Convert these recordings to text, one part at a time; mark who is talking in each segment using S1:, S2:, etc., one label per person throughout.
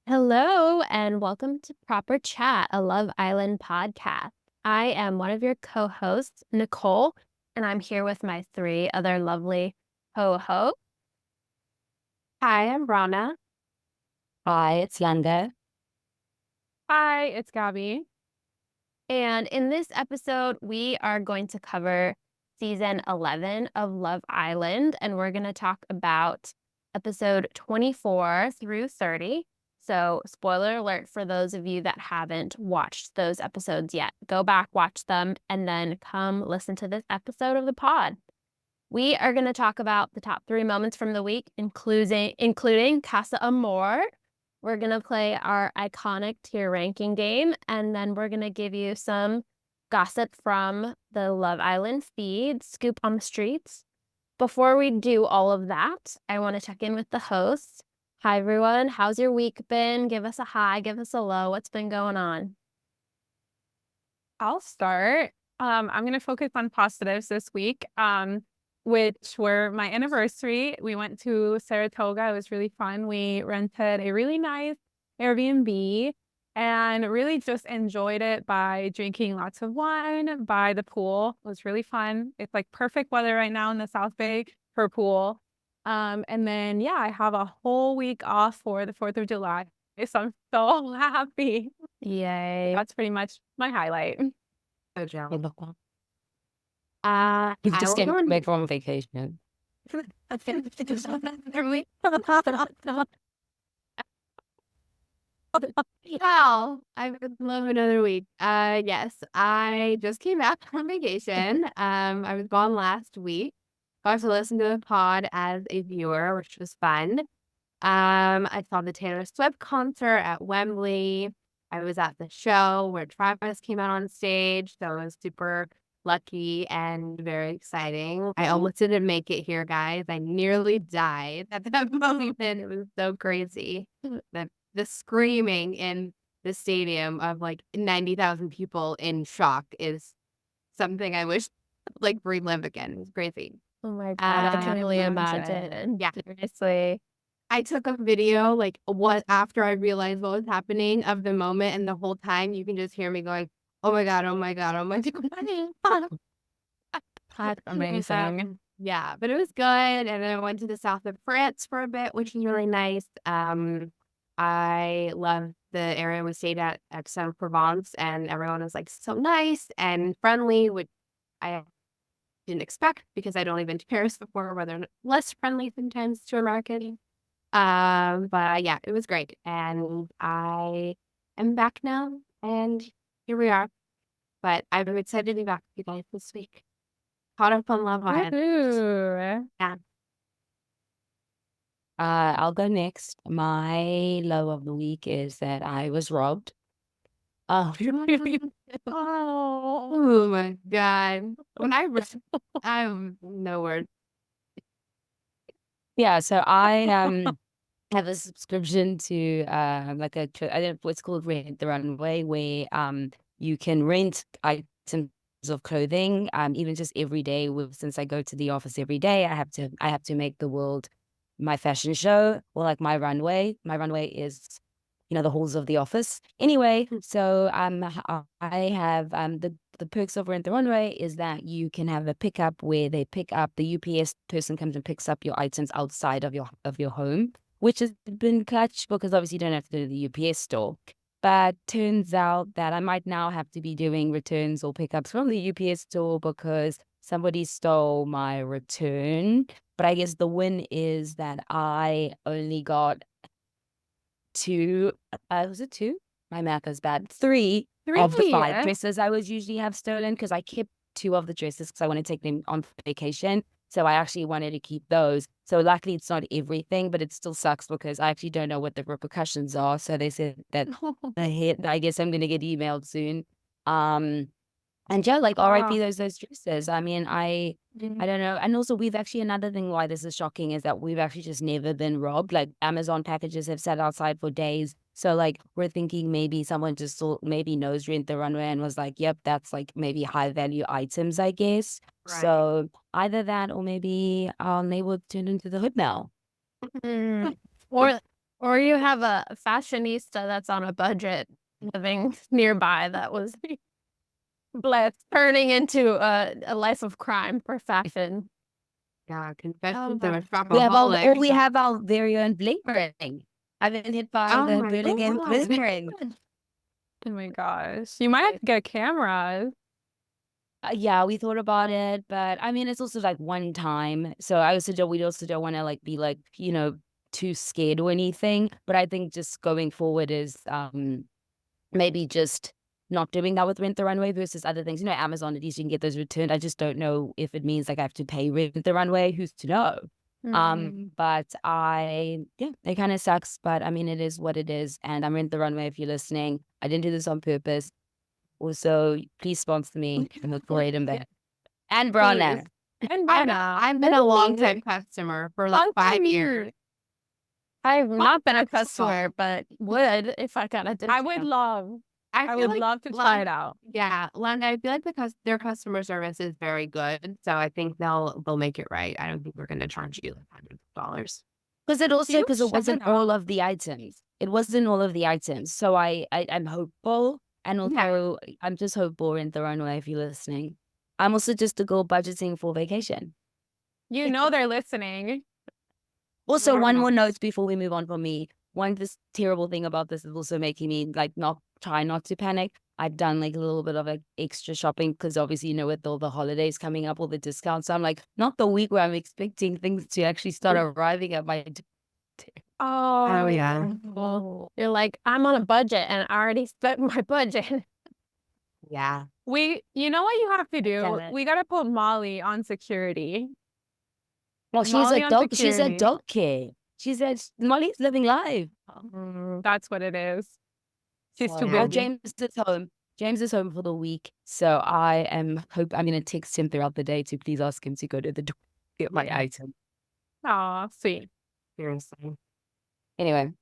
S1: Hello, and welcome to Proper Chat, a Love Island podcast. I am one of your co hosts, Nicole, and I'm here with my three other lovely co hosts.
S2: Hi, I'm Rana.
S3: Hi, it's Yanga.
S2: Hi, it's Gabby.
S1: And in this episode, we are going to cover season 11 of Love Island, and we're going to talk about episode 24 through 30. So, spoiler alert for those of you that haven't watched those episodes yet. Go back, watch them, and then come listen to this episode of the pod. We are going to talk about the top 3 moments from the week, including Casa Amor. We're going to play our iconic tier ranking game, and then we're going to give you some gossip from the Love Island feed, scoop on the streets. Before we do all of that, I want to check in with the hosts. Hi, everyone. How's your week been? Give us a high, give us a low. What's been going on?
S2: I'll start. I'm going to focus on positives this week, which were my anniversary. We went to Saratoga. It was really fun. We rented a really nice Airbnb and really just enjoyed it by drinking lots of wine by the pool. It was really fun. It's like perfect weather right now in the South Bay for a pool. And then, yeah, I have a whole week off for the 4th of July. So I'm so happy.
S1: Yay.
S2: That's pretty much my highlight.
S3: So jealous.
S1: I
S3: You've just
S1: will
S3: came back from vacation.
S1: Wow, I would love another week. Yes, I just came back from vacation. I was gone last week. Got to listen to the pod as a viewer, which was fun. I saw the Taylor Swift concert at Wembley. I was at the show where Travis came out on stage, so it was super lucky and very exciting. I almost didn't make it here, guys. I nearly died at that moment. It was so crazy. The screaming in the stadium of like 90,000 people in shock is something I wish like relive again. It was crazy.
S2: Oh my God,
S1: I can only imagine.
S2: Yeah.
S1: Seriously. I took a video like after I realized what was happening of the moment, and the whole time you can just hear me going, "Oh my God, oh my God, oh my God."
S2: That's amazing.
S1: Yeah, but it was good. And then I went to the south of France for a bit, which was really nice. I love the area we stayed at Aix-en-Provence, and everyone was like so nice and friendly, which I didn't expect because I'd only been to Paris before, where they're less friendly sometimes to Americans. But yeah, it was great. And I am back now, and here we are. But I'm excited to be back with you guys this week. Caught up on Love Island.
S2: Woohoo.
S1: Yeah.
S3: I'll go next. My low of the week is that I was robbed.
S1: Oh my God. When I read, I'm no word.
S3: Yeah, so I have a subscription to like I don't know what's called Rent the Runway, where you can rent items of clothing even just every day. Since I go to the office every day, I have to make the world my fashion show, or like my runway. My runway is, the halls of the office. Anyway, so I have the perks of Rent the Runway is that you can have a pickup where they pick up, the UPS person comes and picks up your items outside of your home, which has been clutch because obviously you don't have to go to the UPS store. But turns out that I might now have to be doing returns or pickups from the UPS store because somebody stole my return. But I guess the win is that I only got two, was it two? My math is bad. Three of the 5 dresses I would usually have stolen, because I kept 2 of the dresses because I want to take them on vacation. So I actually wanted to keep those. So luckily it's not everything, but it still sucks because I actually don't know what the repercussions are. So they said that I guess I'm going to get emailed soon. And yeah, like RIP those dresses. I mean, I don't know. And also we've actually, another thing why this is shocking is that we've actually just never been robbed. Like Amazon packages have sat outside for days. So like we're thinking maybe someone just maybe knows Rent the Runway and was like, yep, that's like maybe high value items, I guess.
S1: Right.
S3: So either that or maybe our neighbor turned into the hood now.
S1: Mm. Or you have a fashionista that's on a budget living nearby that was blessed turning into a life of crime for fashion.
S4: Yeah, confessions of a
S3: We
S4: shopaholic.
S3: have our very own blinkering. I've been hit by
S4: Oh
S3: the
S4: my
S3: Birmingham
S4: God.
S3: blinkering.
S2: Oh my gosh. You might have to get a camera.
S3: Yeah, we thought about it, but I mean, it's also like one time. So we also don't want to like be like, too scared or anything. But I think just going forward is maybe just not doing that with Rent the Runway versus other things. Amazon, at least you can get those returned. I just don't know if it means like I have to pay Rent the Runway. Who's to know? But it kind of sucks, but I mean, it is what it is. And I'm Rent the Runway if you're listening. I didn't do this on purpose. Also, please sponsor me. I'm a great in bed. And Brana.
S2: And
S4: I've been a long-time customer for like 5 years.
S1: I've not been a customer, but would if I got a discount.
S2: I would love to try it out.
S4: Yeah, London, I feel like their customer service is very good, so I think they'll make it right. I don't think we're going to charge you like $100.
S3: Because it wasn't
S2: shout
S3: all of the items. It wasn't all of the items. So I'm hopeful. And also, I'm just hopeful Rent the Runway if you're listening. I'm also just a girl budgeting for vacation.
S2: You know they're listening.
S3: Also, one more note before we move on from me. This terrible thing about this is also making me like try not to panic. I've done like a little bit of like extra shopping because obviously, with all the holidays coming up, all the discounts. So I'm like, not the week where I'm expecting things to actually start arriving at my.
S4: Oh yeah.
S1: Well, you're like, I'm on a budget and I already spent my budget.
S4: Yeah.
S2: You know what you have to do?
S3: Damn it.
S2: We got to put Molly on security.
S3: Well, she's
S2: Molly
S3: a
S2: on
S3: dog. She's a
S2: security.
S3: dog care. She said Molly's living life.
S2: That's what it is. She's too
S3: Oh,
S2: busy.
S3: James is home. James is home for the week, so I'm gonna text him throughout the day to please ask him to go to the door get my item.
S2: Aw, sweet.
S4: Seriously.
S3: Anyway,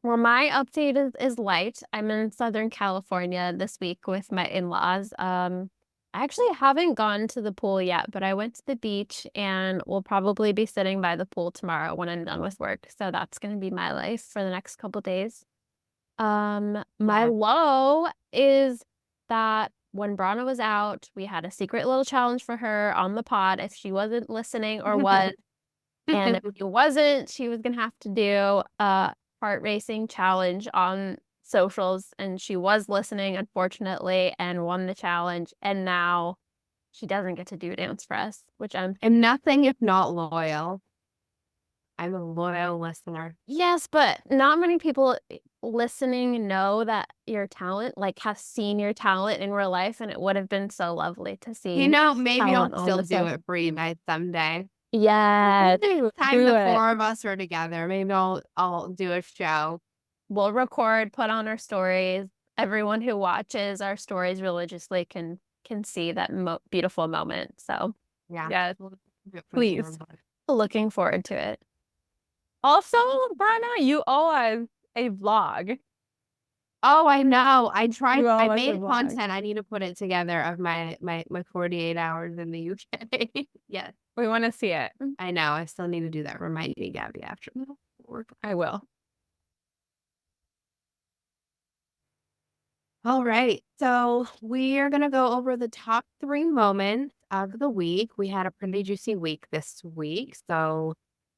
S1: Well, my update is light. I'm in Southern California this week with my in-laws. I actually haven't gone to the pool yet, but I went to the beach and will probably be sitting by the pool tomorrow when I'm done with work. So that's going to be my life for the next couple days. My low is that when Brana was out, we had a secret little challenge for her on the pod if she wasn't listening or was. And if she wasn't, she was going to have to do a heart racing challenge on socials, and she was listening, unfortunately, and won the challenge. And now she doesn't get to do a dance for us, which I'm
S4: nothing if not loyal. I'm a loyal listener.
S1: Yes, but not many people listening know that your talent, like, has seen your talent in real life, and it would have been so lovely to see.
S4: Maybe
S1: talent
S4: I'll
S1: on
S4: still
S1: the
S4: do
S1: show.
S4: it for you guys someday.
S1: Yes,
S4: Time
S1: do
S4: the
S1: it.
S4: 4 of us are together. Maybe I'll do a show.
S1: We'll record, put on our stories. Everyone who watches our stories religiously can see that beautiful moment. So
S4: Yeah.
S2: Yes,
S4: we'll do it for
S2: please.
S4: everybody.
S1: looking forward to it.
S2: Also, Brana, you owe us a vlog.
S4: Oh, I know. I tried.
S2: You
S4: I
S2: always
S4: made
S2: have vlogs.
S4: content. I need to put it together of my 48 hours in the UK. Yes,
S2: We want to see it.
S4: I know. I still need to do that. Remind me, Gabby, after the work.
S2: I will.
S4: All right. So we are going to go over the top 3 moments of the week. We had a pretty juicy week this week. So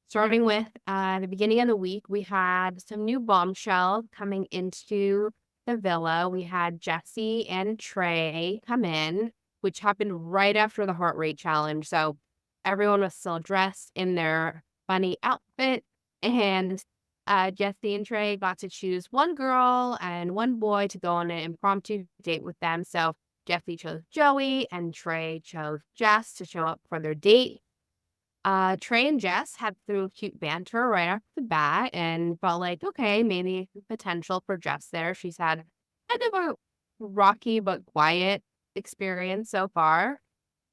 S4: starting with the beginning of the week, we had some new bombshells coming into the villa. We had Jesse and Trey come in, which happened right after the heart rate challenge. So everyone was still dressed in their funny outfit, and Jesse and Trey got to choose one girl and one boy to go on an impromptu date with them. So Jesse chose Joey and Trey chose Jess to show up for their date. Trey and Jess had through cute banter right off the bat and felt like, okay, maybe potential for Jess there. She's had kind of a rocky but quiet experience so far.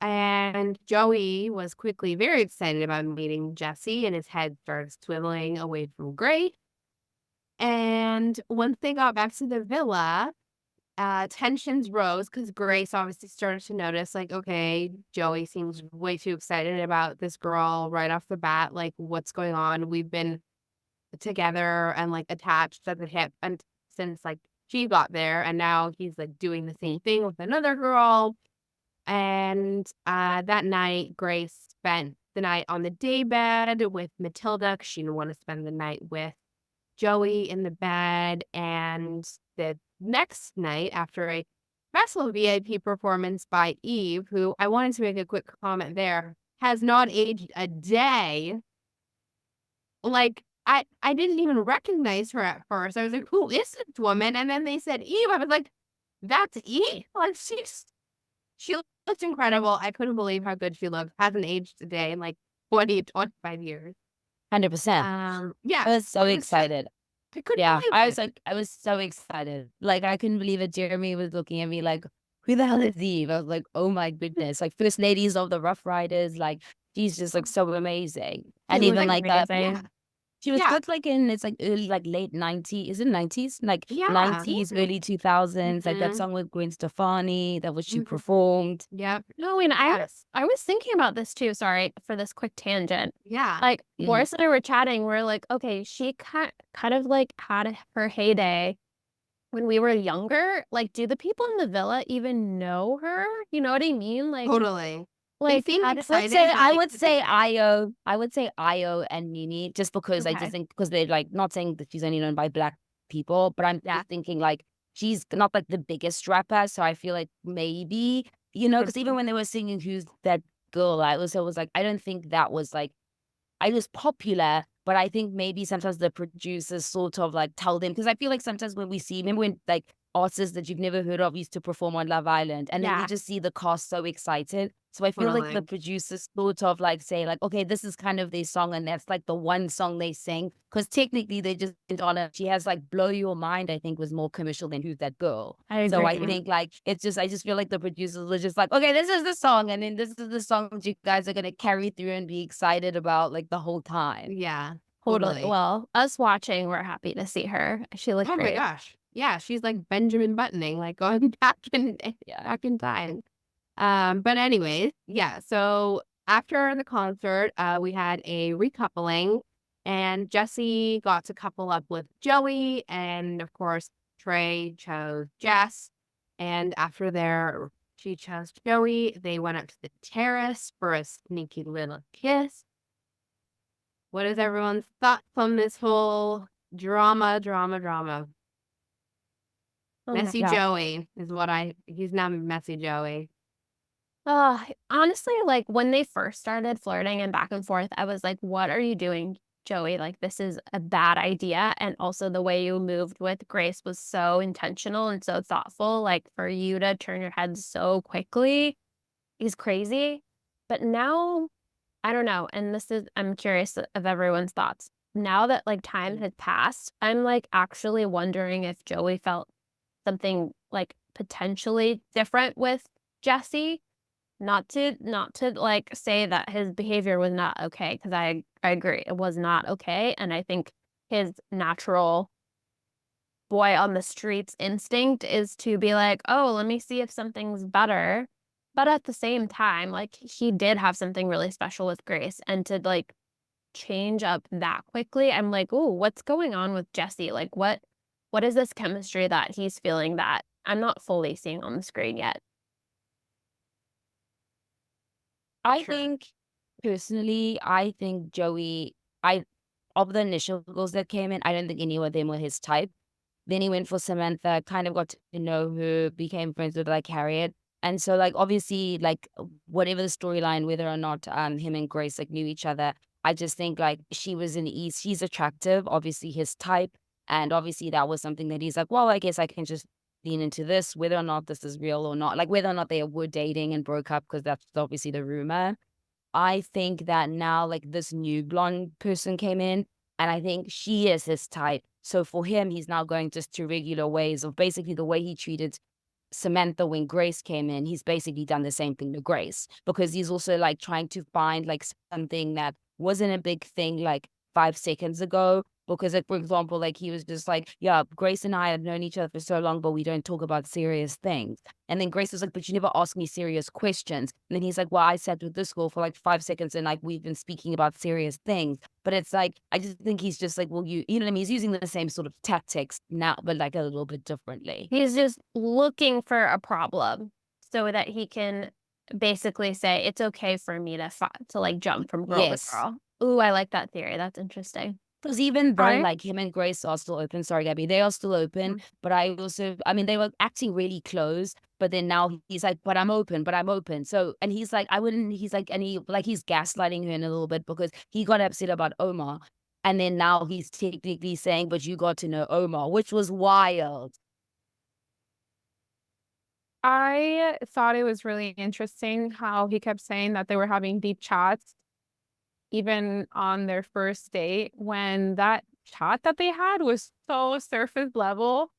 S4: And Joey was quickly very excited about meeting Jesse, and his head started swiveling away from Gray. And once they got back to the villa, tensions rose because Grace obviously started to notice, like, okay, Joey seems way too excited about this girl right off the bat. Like, what's going on? We've been together and like attached at the hip and since like she got there, and now he's like doing the same thing with another girl. And that night, Grace spent the night on the daybed with Matilda 'cause she didn't want to spend the night with Joey in the bed. And the next night, after a special VIP performance by Eve, who I wanted to make a quick comment there, has not aged a day. Like, I didn't even recognize her at first. I was like, "Who is this woman?" And then they said Eve. I was like, "That's Eve." Like, she looked incredible. I couldn't believe how good she looked. Hasn't aged a day in like 25 years.
S3: 100%.
S4: Yeah,
S3: I was so excited.
S4: I couldn't
S3: Yeah,
S4: believe
S3: I
S4: it.
S3: was like, I was so excited. Like, I couldn't believe it. Jeremy was looking at me like, who the hell is Eve? I was like, oh my goodness. Like, first ladies of the Rough Riders. Like, she's just like so amazing. And
S1: She
S3: even
S1: looked
S3: like that,
S1: amazing.
S4: Yeah,
S3: she was
S4: yeah,
S3: good like in, it's like early, like late 90s. Is it 90s? Like
S4: yeah.
S3: 90s, early 2000s. Like that
S4: Mhm,
S3: song with Gwen Stefani, that was she
S4: mhm.
S3: performed.
S4: Yep.
S1: No, and
S4: Yes.
S1: I was thinking about this too. Sorry for this quick tangent.
S4: Yeah.
S1: Like
S3: Mhm.
S1: Boris and I were chatting. We're like, okay, she kind of like had her heyday when we were younger. Like, do the people in the villa even know her? You know what I mean?
S4: Totally. They
S1: Like
S4: seemed
S1: how
S4: excited, but
S3: I
S4: they
S3: would
S4: couldn't.
S3: say Io and Nini, just because I
S1: okay.
S3: just think, because they're like, not saying that she's only known by black people, but I'm
S1: Yeah.
S3: just thinking like she's not like the biggest rapper, so I feel like maybe, because even when they were singing Who's That Girl, I also was like, I don't think that was like, I was popular, but I think maybe sometimes the producers sort of like tell them, because I feel like sometimes when we see, remember when like artists that you've never heard of used to perform on Love Island, and then we
S1: Yeah.
S3: just see the cast so excited. So I feel like the
S4: Totally.
S3: producers sort of like say like, okay, this is kind of their song, and that's like the one song they sing, because technically they just did on it. She has like Blow Your Mind, I think was more commercial than Who's That Girl.
S1: I
S3: So I
S1: agree.
S3: think like it's just, I just feel like the producers are just like, okay, this is the song, and then this is the song that you guys are gonna carry through and be excited about like the whole time.
S4: Yeah,
S1: Totally.
S4: totally.
S1: Well, us watching, we're happy to see her. She looked
S4: Oh my
S1: great.
S4: gosh. Yeah, she's like Benjamin Buttoning, like going
S3: Yeah.
S4: back in time. But anyways, yeah, so after the concert, we had a recoupling, and Jesse got to couple up with Joey, and of course, Trey chose Jess. And after she chose Joey, they went up to the terrace for a sneaky little kiss. What is everyone's thoughts on this whole drama?
S1: Oh my
S4: Messy
S1: God.
S4: Joey is he's now Messy Joey.
S1: Honestly, like when they first started flirting and back and forth, I was like, what are you doing, Joey? Like, this is a bad idea. And also, the way you moved with Grace was so intentional and so thoughtful. Like, for you to turn your head so quickly is crazy. But now, I don't know. And I'm curious of everyone's thoughts. Now that like time has passed, I'm like actually wondering if Joey felt something like potentially different with Jesse. Not to like say that his behavior was not okay, because I agree it was not okay, and I think his natural boy on the streets instinct is to be like, oh, let me see if something's better. But at the same time, like he did have something really special with Grace, and to like change up that quickly, I'm like, oh, what's going on with Jesse? Like what is this chemistry that he's feeling that I'm not fully seeing on the screen yet?
S3: I
S4: Sure.
S3: think personally, I think Joey, I of the initial girls that came in, I don't think any of them were his type. Then he went for Samantha, kind of got to know her, became friends with like Harriet. And so like obviously like whatever the storyline, whether or not him and Grace like knew each other, I just think like she's attractive, obviously his type. And obviously that was something that he's like, well, I guess I can just lean into this, whether or not this is real or not, like whether or not they were dating and broke up, because that's obviously the rumor. I think that now, like, this new blonde person came in, and I think she is his type. So for him, he's now going just to regular ways of basically the way he treated Samantha when Grace came in. He's basically done the same thing to Grace, because he's also like trying to find like something that wasn't a big thing like 5 seconds ago. because, like, for example, like, he was just like, yeah, Grace and I have known each other for so long, but we don't talk about serious things. And then Grace was like, but you never ask me serious questions. And then he's like, well, I sat with this girl for like 5 seconds and like we've been speaking about serious things. But it's like, I just think he's just like, well, you know what I mean? He's using the same sort of tactics now, but like a little bit differently.
S1: He's just looking for a problem so that he can basically say, it's okay for me to like jump from girl to
S3: Yes.
S1: girl. Ooh, I like that theory. That's interesting.
S3: Because even though
S2: I
S3: like him and Grace are still open, sorry, Gabby, they are still open. But I mean, they were acting really close. But then now he's like, but I'm open, but I'm open. So, and he's like, I wouldn't, he's like, and he, like, he's gaslighting her in a little bit because he got upset about Omar. And then now he's technically saying, but you got to know Omar, which was wild.
S2: I thought it was really interesting how he kept saying that they were having deep chats even on their first date, when that chat that they had was so surface level.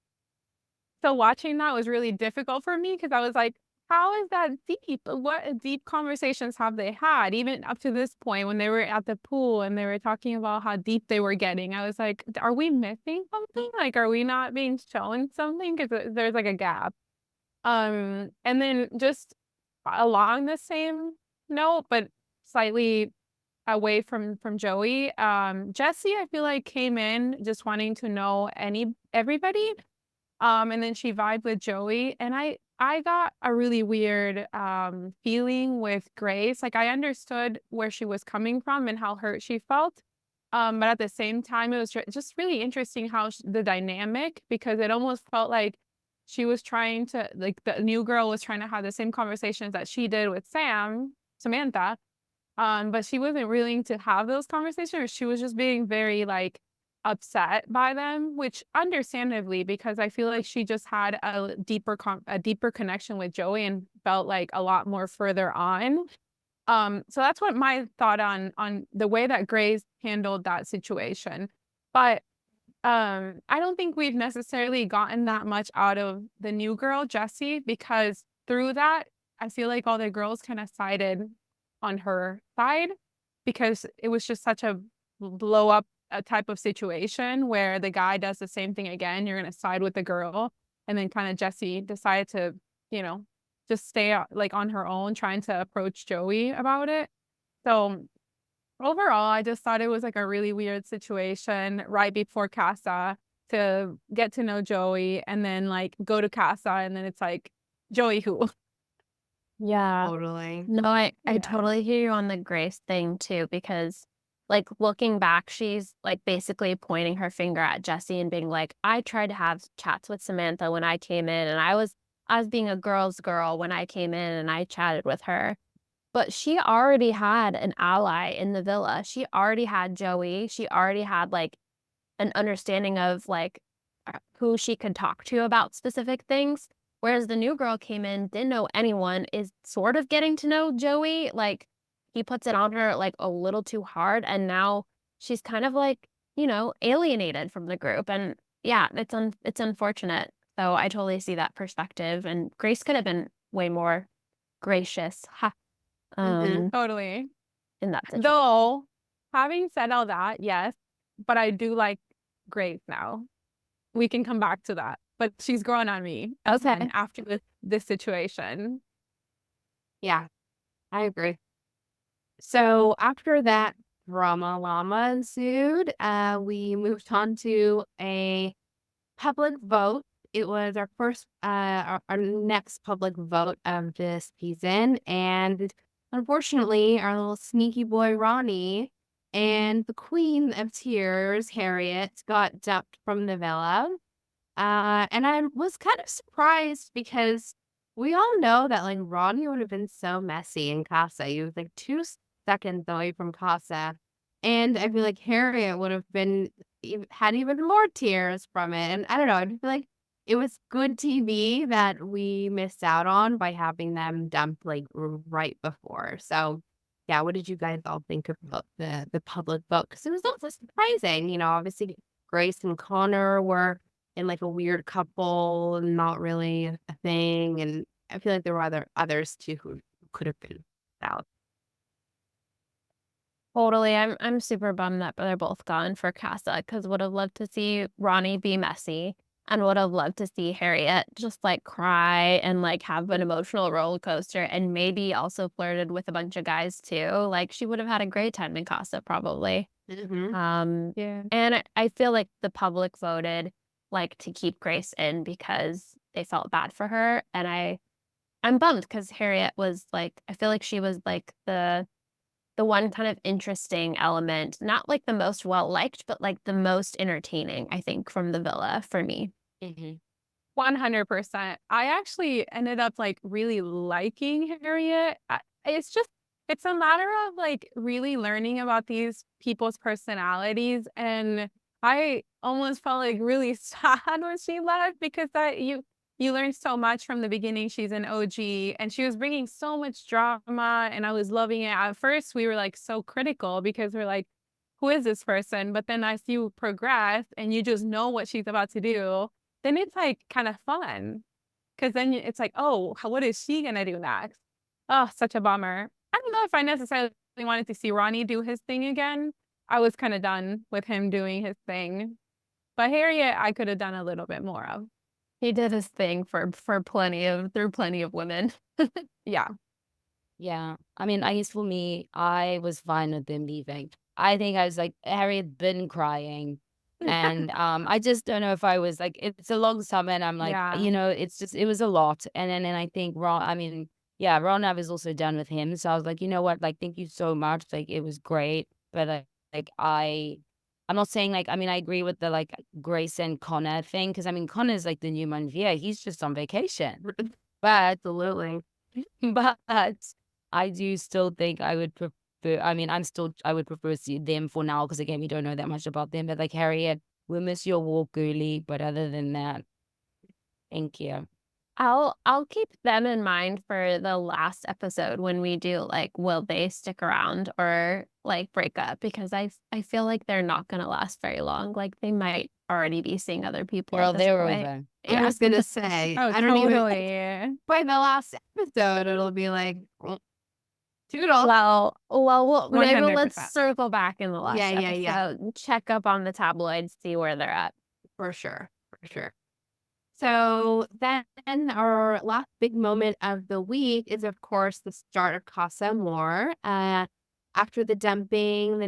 S2: So watching that was really difficult for me because I was like, how is that deep? What deep conversations have they had? Even up to this point when they were at the pool and they were talking about how deep they were getting. I was like, are we missing something? Like, are we not being shown something? Because there's like a gap. And then just along the same note, but slightly away from Joey, Jessie, I feel like came in just wanting to know everybody. And then she vibed with Joey, and I got a really weird feeling with Grace. Like, I understood where she was coming from and how hurt she felt. But at the same time, it was just really interesting how the dynamic, because it almost felt like she was trying to, like, the new girl was trying to have the same conversations that she did with Samantha. But she wasn't willing to have those conversations. She was just being very like upset by them, which understandably, because I feel like she just had a deeper connection with Joey and felt like a lot more further on. So that's what my thought on the way that Grace handled that situation. But I don't think we've necessarily gotten that much out of the new girl, Jessie, because through that, I feel like all the girls kind of sided on her side because it was just such a blow up type of situation where the guy does the same thing again. You're going to side with the girl. And then kind of Jessie decided to, you know, just stay like on her own, trying to approach Joey about it. So overall, I just thought it was like a really weird situation right before Casa to get to know Joey and then like go to Casa and then it's like, Joey who?
S1: Yeah.
S4: Totally.
S1: No, I
S2: Yeah.
S1: totally hear you on the Grace thing too, because like looking back, she's like basically pointing her finger at Jessie and being like, I tried to have chats with Samantha when I came in, and I was being a girl's girl when I came in and I chatted with her. But she already had an ally in the villa. She already had Joey. She already had like an understanding of like who she could talk to about specific things. Whereas the new girl came in, didn't know anyone, is sort of getting to know Joey. Like he puts it on her like a little too hard, and now she's kind of like, alienated from the group. And yeah, it's unfortunate. So I totally see that perspective. And Grace could have been way more gracious. Ha.
S2: Totally.
S1: In that situation.
S2: Though, having said all that, yes, but I do like Grace now. We can come back to that. But she's grown on me.
S1: Okay.
S2: And after this situation.
S4: Yeah, I agree. So after that drama llama ensued, we moved on to a public vote. It was our first, our next public vote of this season. And unfortunately, our little sneaky boy, Ronnie, and the queen of tears, Harriet, got dumped from the villa. And I was kind of surprised because we all know that like Ronnie would have been so messy in Casa. He was like 2 seconds away from Casa. And I feel like Harriet would have been had even more tears from it. And I don't know, I feel like it was good TV that we missed out on by having them dumped like right before. So yeah, what did you guys all think about the public vote? Because it was also surprising, obviously Grace and Connor were in like a weird couple, not really a thing. And I feel like there were others too who could have been out.
S1: Totally. I'm super bummed that they're both gone for Casa because would have loved to see Ronnie be messy and would have loved to see Harriet just like cry and like have an emotional roller coaster and maybe also flirted with a bunch of guys too. Like she would have had a great time in Casa probably.
S4: Mhm.
S2: Yeah.
S1: And I feel like the public voted like to keep Grace in because they felt bad for her. And I'm bummed because Harriet was like I feel like she was like the one kind of interesting element, not like the most well liked, but like the most entertaining, I think, from the villa for me.
S3: Hmm.
S2: 100%. I actually ended up like really liking Harriet. It's a matter of like really learning about these people's personalities. And I almost felt like really sad when she left because you learn so much from the beginning. She's an OG and she was bringing so much drama and I was loving it. At first, we were like so critical because we're like, who is this person? But then as you progress and you just know what she's about to do, then it's like kind of fun because then it's like, oh, what is she gonna do next? Oh, such a bummer. I don't know if I necessarily wanted to see Ronnie do his thing again. I was kind of done with him doing his thing. But Harriet, I could have done a little bit more of.
S1: He did his thing for through plenty of women.
S2: Yeah.
S3: Yeah. I mean, I guess for me, I was fine with them leaving. I think I was like, Harry had been crying. And I just don't know if I was like, it's a long summer, and I'm like,
S2: Yeah.
S3: it's just, it was a lot. And I think Ron, I was also done with him. So I was like, you know what? Like, thank you so much. Like, it was great. But I'm not saying like, I mean, I agree with the like Grace and Connor thing. Cause I mean, Connor's like the new Monvier. He's just on vacation. But
S4: Absolutely.
S3: but I do still think I would prefer. I mean, I would prefer to see them for now because again, we don't know that much about them. But like Harriet, we'll miss your walk, girly. But other than that, thank you.
S1: I'll keep them in mind for the last episode when we do like will they stick around or like break up because I feel like they're not gonna last very long. Like they might already be seeing other people
S3: Girl,
S1: at this
S3: they're
S1: point.
S3: over.
S4: I
S1: Yeah.
S4: was gonna say,
S2: Oh,
S4: I don't even
S2: totally.
S4: by the last episode, it'll be like toodles.
S1: Well, maybe let's
S2: 100%.
S1: circle back in the last
S4: Yeah.
S1: episode, check up on the tabloids, see where they're at.
S4: For sure. For sure. So then our last big moment of the week is, of course, the start of Casa Amor. After the dumping, the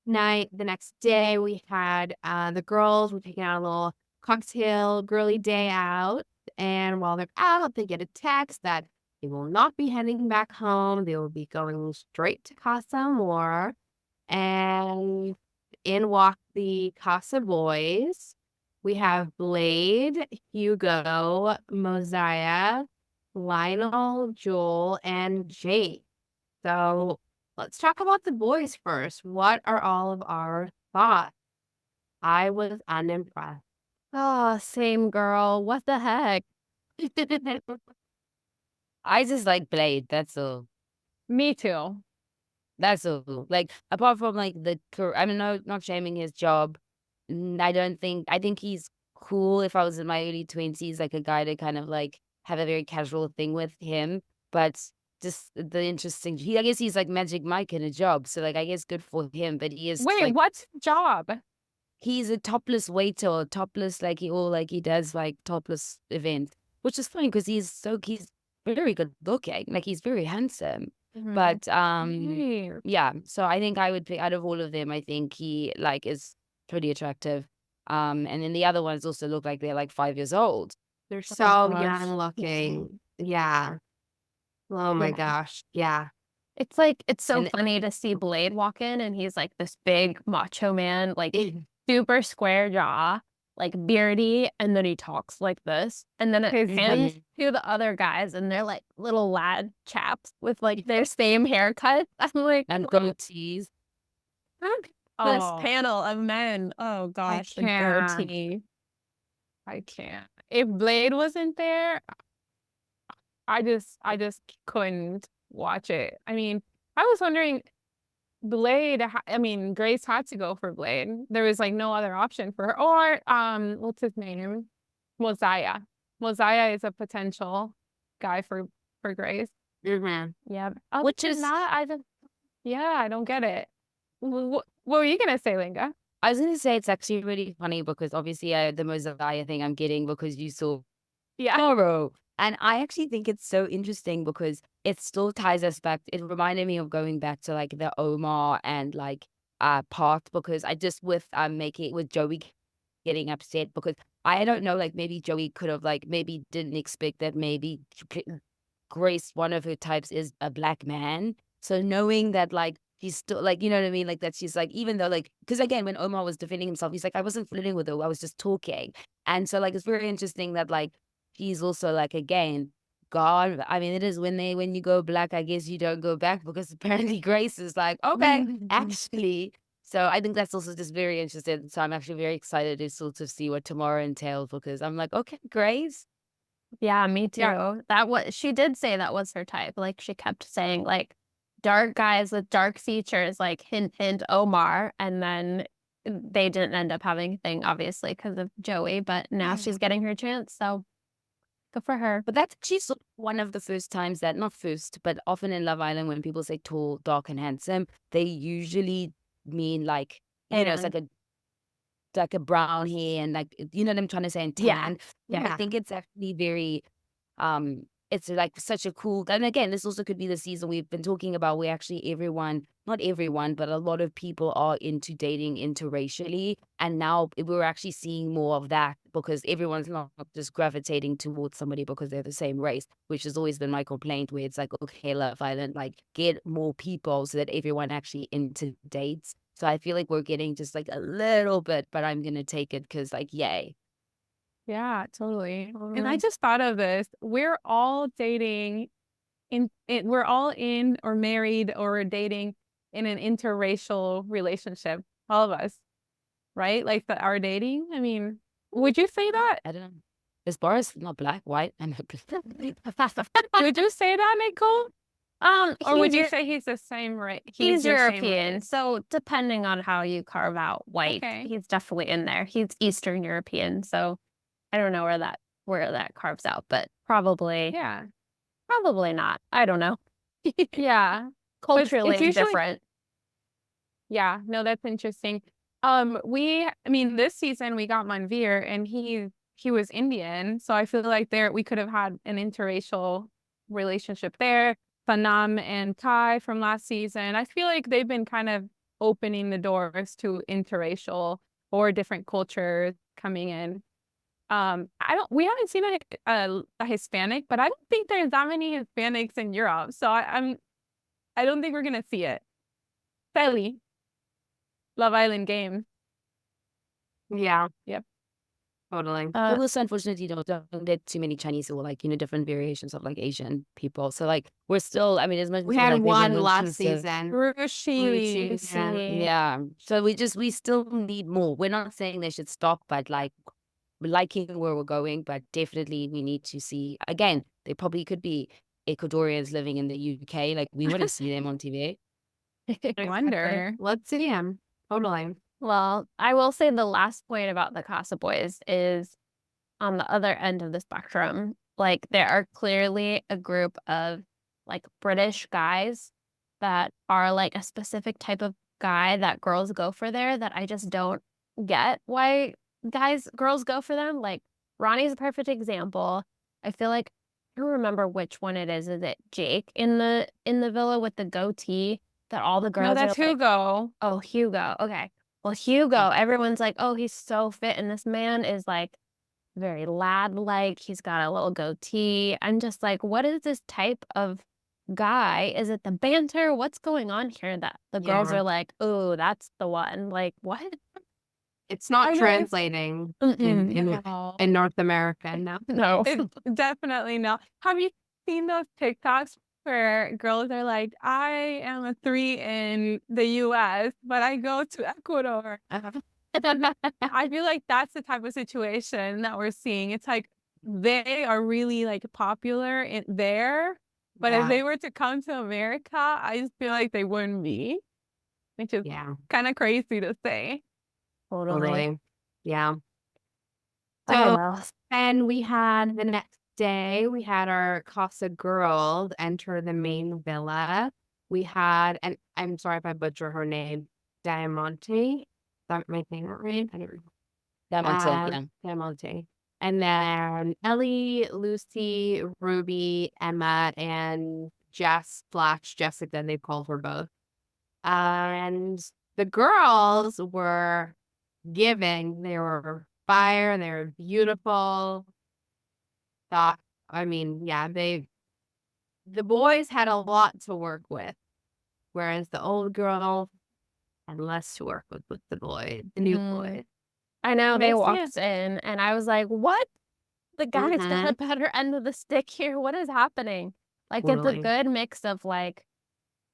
S4: next day, we had the girls were taking out a little cocktail girly day out. And while they're out, they get a text that they will not be heading back home. They will be going straight to Casa Amor. And in walk the Casa boys. We have Blade, Hugo, Mosiah, Lionel, Joel, and Jake. So let's talk about the boys first. What are all of our thoughts? I was unimpressed.
S1: Oh, same girl. What the heck?
S3: I just like Blade. That's all.
S2: Me too.
S3: That's all. Like apart from like I mean, no, not shaming his job. I think he's cool if I was in my early 20s, like a guy to kind of like have a very casual thing with him. But just the interesting, I guess he's like Magic Mike in a job. So like, I guess good for him. But he is
S2: Wait,
S3: like,
S2: what's the job?
S3: he's a topless waiter or topless, like he does like topless event, which is fine because he's very good looking. Like he's very handsome. But
S2: Weird.
S3: yeah, so I think I would pick out of all of them, I think he like is pretty attractive. And then the other ones also look like they're like 5 years old.
S4: They're
S2: Oh,
S4: so
S2: gosh.
S4: young looking. Yeah. Oh my
S2: Yeah.
S4: gosh. Yeah.
S1: It's like it's so
S3: And
S1: funny to see Blade walk in and he's like this big macho man, like super square jaw, like beardy, and then he talks like this. And then it
S2: His
S1: pans
S3: Mhm.
S1: to the other guys and they're like little lad chaps with like their same haircut. I'm like,
S3: and goatees.
S1: this
S2: Oh,
S1: panel of men. Oh gosh, the
S2: can't.
S1: goatee.
S2: I can't. If Blade wasn't there, I just couldn't watch it. I mean, I was wondering, I mean, Grace had to go for Blade. There was like no other option for her. Or what's his name? Mosiah. Mosiah is a potential guy for Grace.
S4: Mhm.
S2: Yeah.
S3: Which is
S2: not, I don't get it. What were you gonna say, Linga?
S3: I was gonna say it's actually really funny because obviously the Mosiah thing I'm getting because you saw
S2: Yeah.
S3: tomorrow. And I actually think it's so interesting because it still ties us back. It reminded me of going back to like the Omar and like part because I just with making with Joey getting upset because I don't know, like maybe Joey could have like maybe didn't expect that maybe Grace, one of her types is a black man. So knowing that like she's still like, you know what I mean? Like that she's like, even though like, because again, when Omar was defending himself, he's like, I wasn't flirting with her. I was just talking. And so like, it's very interesting that like, she's also like, again, God, I mean, it is when you go black, I guess you don't go back because apparently Grace is like, okay, actually. So I think that's also just very interesting. So I'm actually very excited to sort of see what tomorrow entails because I'm like, okay, Grace.
S1: Yeah, me too.
S2: Yeah.
S1: That was she did say that was her type. Like she kept saying like dark guys with dark features, like hint hint Omar, and then they didn't end up having a thing, obviously, because of Joey, but now she's getting her chance, so good for her.
S3: But that's actually one of the first times that, not first, but often in Love Island, when people say tall, dark, and handsome, they usually mean like, you know, it's
S1: And
S3: like a brown hair and like, you know what I'm trying to say, and
S1: yeah,
S3: tan.
S1: yeah.
S3: I think it's actually very, it's like such a cool, and again, this also could be the season we've been talking about where actually everyone, not everyone, but a lot of people are into dating interracially. And now we're actually seeing more of that because everyone's not just gravitating towards somebody because they're the same race, which has always been my complaint where it's like, okay, Love Island, like get more people so that everyone actually into dates. So I feel like we're getting just like a little bit, but I'm going to take it because like, yay.
S2: Yeah, totally. And I
S1: Totally.
S2: just thought of this. We're all dating we're all in or married or dating in an interracial relationship. All of us, right? Like that are dating. I mean, would you say that?
S3: I don't know. Is Boris not black, white, and
S2: Would you say that, Nicole? Or would
S1: He's
S2: you say he's the same race?
S1: he's
S2: Your same
S1: European,
S2: race?
S1: so depending on how you carve out white,
S2: Okay.
S1: he's definitely in there. He's Eastern European, so I don't know where that carves out, but
S2: Yeah.
S1: probably not. I don't know.
S2: Yeah. But
S1: Culturally
S2: it's usually
S1: different.
S2: yeah, no, that's interesting. I mean, this season we got Manveer and he was Indian, so I feel like we could have had an interracial relationship there. Sanam and Kai from last season, I feel like they've been kind of opening the doors to interracial or different cultures coming in. We haven't seen a Hispanic, but I don't think there's that many Hispanics in Europe, so I don't think we're gonna see it. Sadly. Love Island game.
S4: Yeah.
S2: Yep.
S4: Totally.
S3: But also, unfortunately, don't get too many Chinese or like, you know, different variations of like Asian people. So like, we're still, I mean, as much
S4: We
S3: as
S4: had
S3: like they've
S4: one
S3: been
S4: last
S3: inclusive,
S4: season.
S2: Rushi.
S4: Ruchi,
S3: yeah. So we still need more. We're not saying they should stop, but like, we're liking where we're going, but definitely we need to see again. They probably could be Ecuadorians living in the UK. Like, we want to see them on TV.
S2: I wonder.
S4: Let's see him. Totally.
S1: Well, I will say the last point about the Casa Boys is on the other end of the spectrum. Like there are clearly a group of like British guys that are like a specific type of guy that girls go for there that I just don't get why girls go for them. Like Ronnie's a perfect example. I feel like I don't remember which one it is. Is it Jake in the villa with the goatee that all the girls
S2: No,
S1: are
S2: that's
S1: like,
S2: Hugo.
S1: oh, Hugo. Okay. Well, Hugo, everyone's like, oh, he's so fit. And this man is like very lad-like. He's got a little goatee. I'm just like, what is this type of guy? Is it the banter? What's going on here that the girls
S4: Yeah.
S1: are like, oh, that's the one? Like, what?
S4: It's not
S2: I know,
S4: translating
S2: no.
S4: in North America. No.
S1: No.
S2: It, definitely not. Have you seen those TikToks where girls are like, I am a 3 in the US, but I go to Ecuador? I feel like that's the type of situation that we're seeing. It's like they are really like popular there, but if
S4: Yeah.
S2: they were to come to America, I just feel like they wouldn't be, which is
S4: Yeah.
S2: kind of crazy to say.
S4: Totally. Yeah.
S1: Okay,
S4: So
S1: well,
S4: then we had the next day, we had our Casa girls enter the main villa. We had, and I'm sorry if I butcher her name, Diamante. That's my favorite, right? I don't remember.
S3: Diamante, yeah.
S4: Diamante. And then Ellie, Lucy, Ruby, Emma, and Jess / Jessica, they called her both. And the girls were giving. They were fire. They were beautiful. Thought, I mean, yeah, the boys had a lot to work with, whereas the old girls had less to work with the boys, the new boys.
S1: I know they
S2: Makes
S1: walked in and I was like, what? The guys got a better end of the stick here. What is happening? Like, it's a
S4: Totally.
S1: good mix of like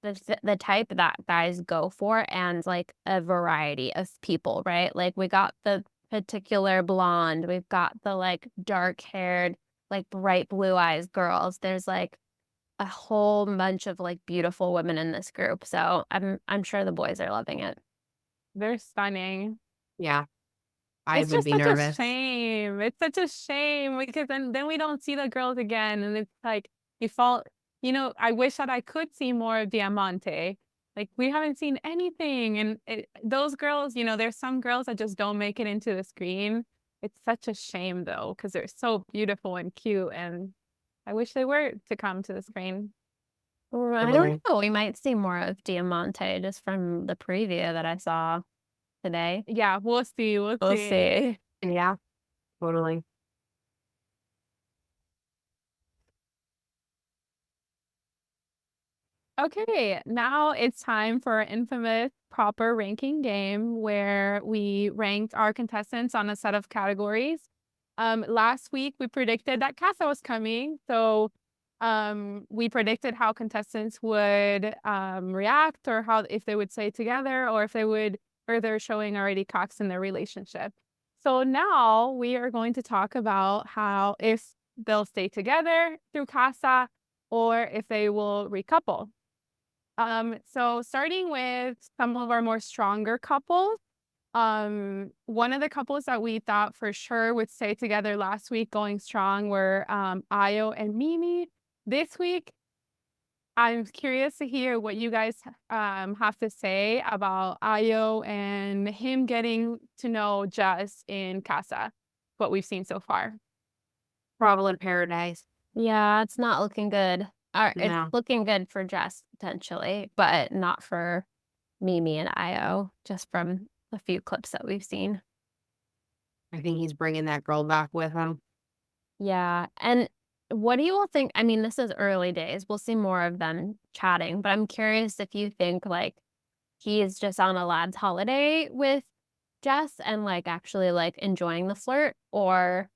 S1: the type that guys go for and like a variety of people, right? Like, we got the particular blonde, we've got the like dark haired, like bright blue eyes girls. There's like a whole bunch of like beautiful women in this group. So I'm sure the boys are loving it.
S2: They're stunning.
S4: Yeah. I
S2: It's
S4: would
S2: just
S4: be
S2: such a
S4: nervous.
S2: shame. It's such a shame because then we don't see the girls again, and it's like you fall. I wish that I could see more of Diamante. Like, we haven't seen anything, and those girls, there's some girls that just don't make it into the screen. It's such a shame though, because they're so beautiful and cute, and I wish they were to come to the screen.
S1: I don't know. We might see more of Diamante just from the preview that I saw today.
S2: Yeah, we'll see. We'll see.
S4: Yeah, totally.
S2: Okay, now it's time for our infamous proper ranking game where we ranked our contestants on a set of categories. Last week we predicted that Casa was coming, so we predicted how contestants would react, or how if they would stay together, or if they would, or they're showing already cracks in their relationship. So now we are going to talk about how if they'll stay together through Casa or if they will recouple. So starting with some of our more stronger couples, one of the couples that we thought for sure would stay together last week going strong were Ayo and Mimi. This week, I'm curious to hear what you guys have to say about Ayo and him getting to know Jess in Casa, what we've seen so far.
S4: Trouble in paradise.
S1: Yeah, it's not looking good.
S4: No.
S1: It's looking good for Jess potentially, but not for Mimi and Io, just from the few clips that we've seen.
S4: I think he's bringing that girl back with him.
S1: Yeah, and what do you all think? I mean, this is early days. We'll see more of them chatting, but I'm curious if you think like he is just on a lad's holiday with Jess and like actually like enjoying the flirt, or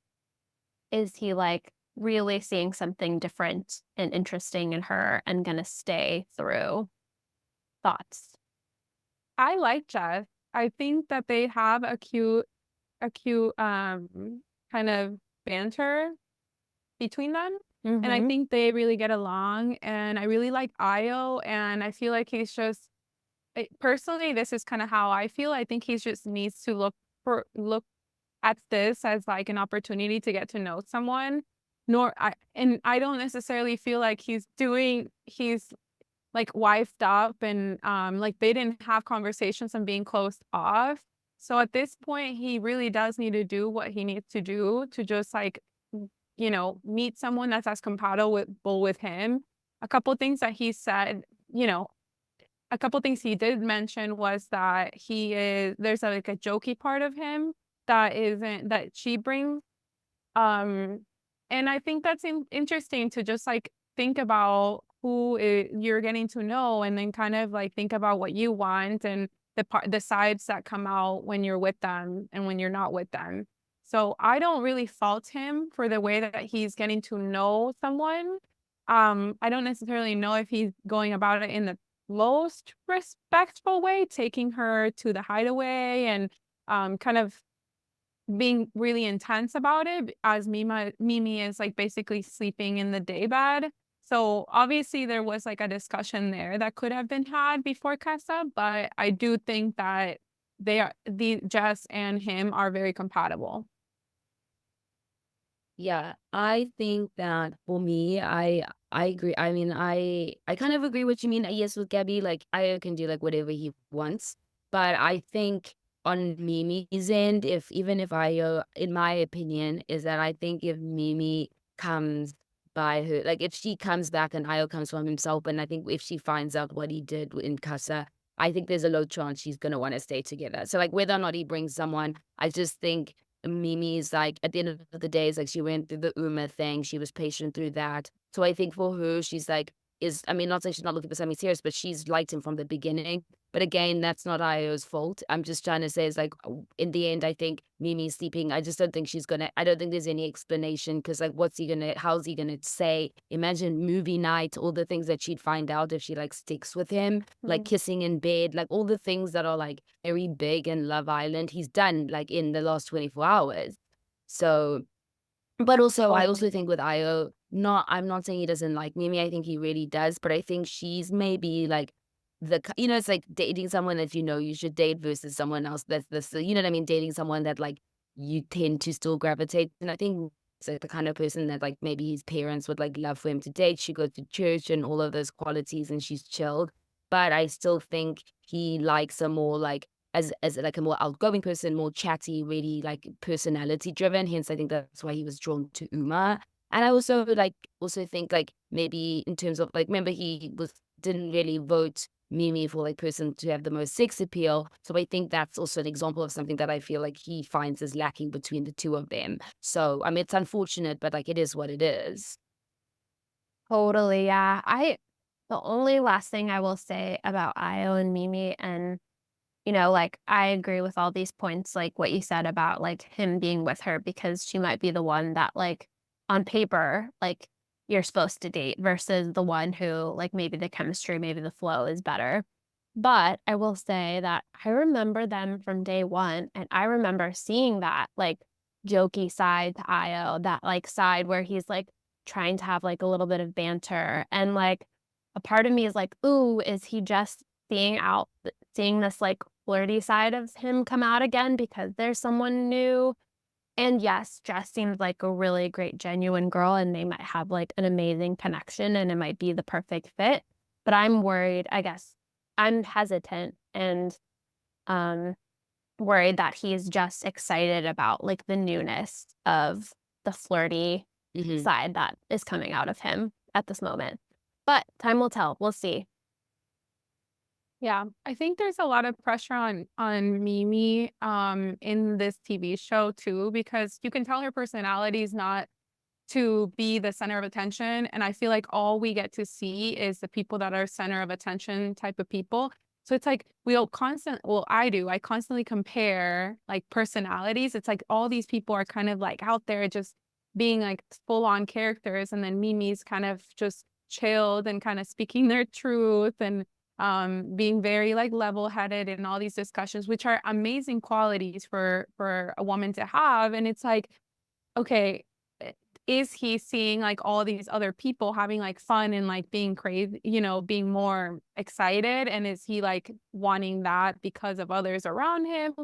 S1: is he like really seeing something different and interesting in her and gonna stay through? Thoughts?
S2: I like Jess. I think that they have a cute kind of banter between them. And I think they really get along. And I really like Io. And I feel like he's just personally, this is kind of how I feel. I think he just needs to look at this as like an opportunity to get to know someone. And I don't necessarily feel like he's like wifed up and like they didn't have conversations and being closed off. So at this point, he really does need to do what he needs to do to just like, meet someone that's as compatible with him. A couple things that he said, a couple things he did mention was that there's like a jokey part of him that she brings. And I think that's interesting to just like think about you're getting to know, and then kind of like think about what you want and the sides that come out when you're with them and when you're not with them. So I don't really fault him for the way that he's getting to know someone. I don't necessarily know if he's going about it in the most respectful way, taking her to the hideaway and kind of being really intense about it, as Mimi is like basically sleeping in the daybed. So obviously there was like a discussion there that could have been had before Casa, but I do think that Jess and him are very compatible.
S3: Yeah, I think that for me, I agree. I mean, I kind of agree what you mean. Yes, with Gabby, like I can do like whatever he wants. But I think on Mimi's end, even if Ayo, in my opinion, is that I think if Mimi comes by her, like if she comes back and Ayo comes from himself, and I think if she finds out what he did in Casa, I think there's a low chance she's gonna want to stay together. So like whether or not he brings someone, I just think Mimi is like at the end of the day, it's like she went through the Uma thing, she was patient through that. So I think for her, she's like I mean, not saying she's not looking for something serious, but she's liked him from the beginning. But again, that's not Ayo's fault. I'm just trying to say is like in the end, I think Mimi's sleeping. I just don't think I don't think there's any explanation because like how's he gonna say? Imagine movie night, all the things that she'd find out if she like sticks with him, like kissing in bed, like all the things that are like very big in Love Island, he's done like in the last 24 hours. So but also, I also think with Ayo, I'm not saying he doesn't like Mimi. I think he really does. But I think she's maybe like it's like dating someone that you should date versus someone else that's this, you know what I mean? Dating someone that like you tend to still gravitate. And I think it's like the kind of person that like maybe his parents would like love for him to date. She goes to church and all of those qualities and she's chilled. But I still think he likes a more like as like a more outgoing person, more chatty, really like personality driven. Hence, I think that's why he was drawn to Uma. And I also think like maybe in terms of like remember he didn't really vote Mimi for like person to have the most sex appeal. So I think that's also an example of something that I feel like he finds is lacking between the two of them. So I mean it's unfortunate, but like it is what it is.
S1: Totally, yeah. The only last thing I will say about Ayo and Mimi and like, I agree with all these points, like what you said about, like, him being with her because she might be the one that, like, on paper, like, you're supposed to date versus the one who, like, maybe the chemistry, maybe the flow is better. But I will say that I remember them from day one, and I remember seeing that, like, jokey side to Io, that, like, side where he's, like, trying to have, like, a little bit of banter, and, like, a part of me is like, "Ooh, is he just seeing this, like, flirty side of him come out again because there's someone new?" And yes, Jess seems like a really great genuine girl, and they might have, like, an amazing connection, and it might be the perfect fit, but I'm worried, I guess. I'm hesitant and, um, worried that he's just excited about, like, the newness of the flirty
S3: Hmm.
S1: side that is coming out of him at this moment. But time will tell, we'll see.
S2: Yeah, I think there's a lot of pressure on Mimi in this TV show too because you can tell her personality is not to be the center of attention and I feel like all we get to see is the people that are center of attention type of people. So it's like I constantly compare like personalities. It's like all these people are kind of like out there just being like full on characters and then Mimi's kind of just chilled and kind of speaking their truth and being very like level-headed in all these discussions, which are amazing qualities for a woman to have. And it's like, okay, eh, is he seeing like all these other people having like fun and like being crazy, being more excited? And is he like wanting that because of others around him?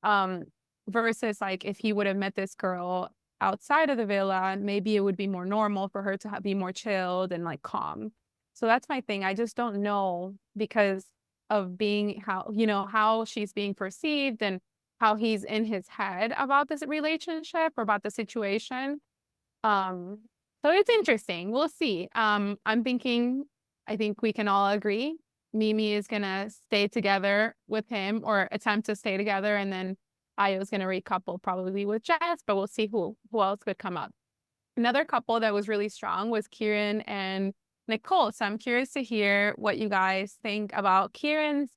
S2: Um, versus like if he would have met this girl outside of the villa, maybe it would be more normal for her to be more chilled and like calm. So that's my thing. I just don't know because of being how she's being perceived and how he's in his head about this relationship or about the situation. Um, so it's interesting. We'll see. I think we can all agree Mimi is gonna stay together with him or attempt to stay together, and then Ayo's gonna recouple probably with Jess, but we'll see who else could come up. Another couple that was really strong was Kieran and Nicole. So I'm curious to hear what you guys think about Kieran's,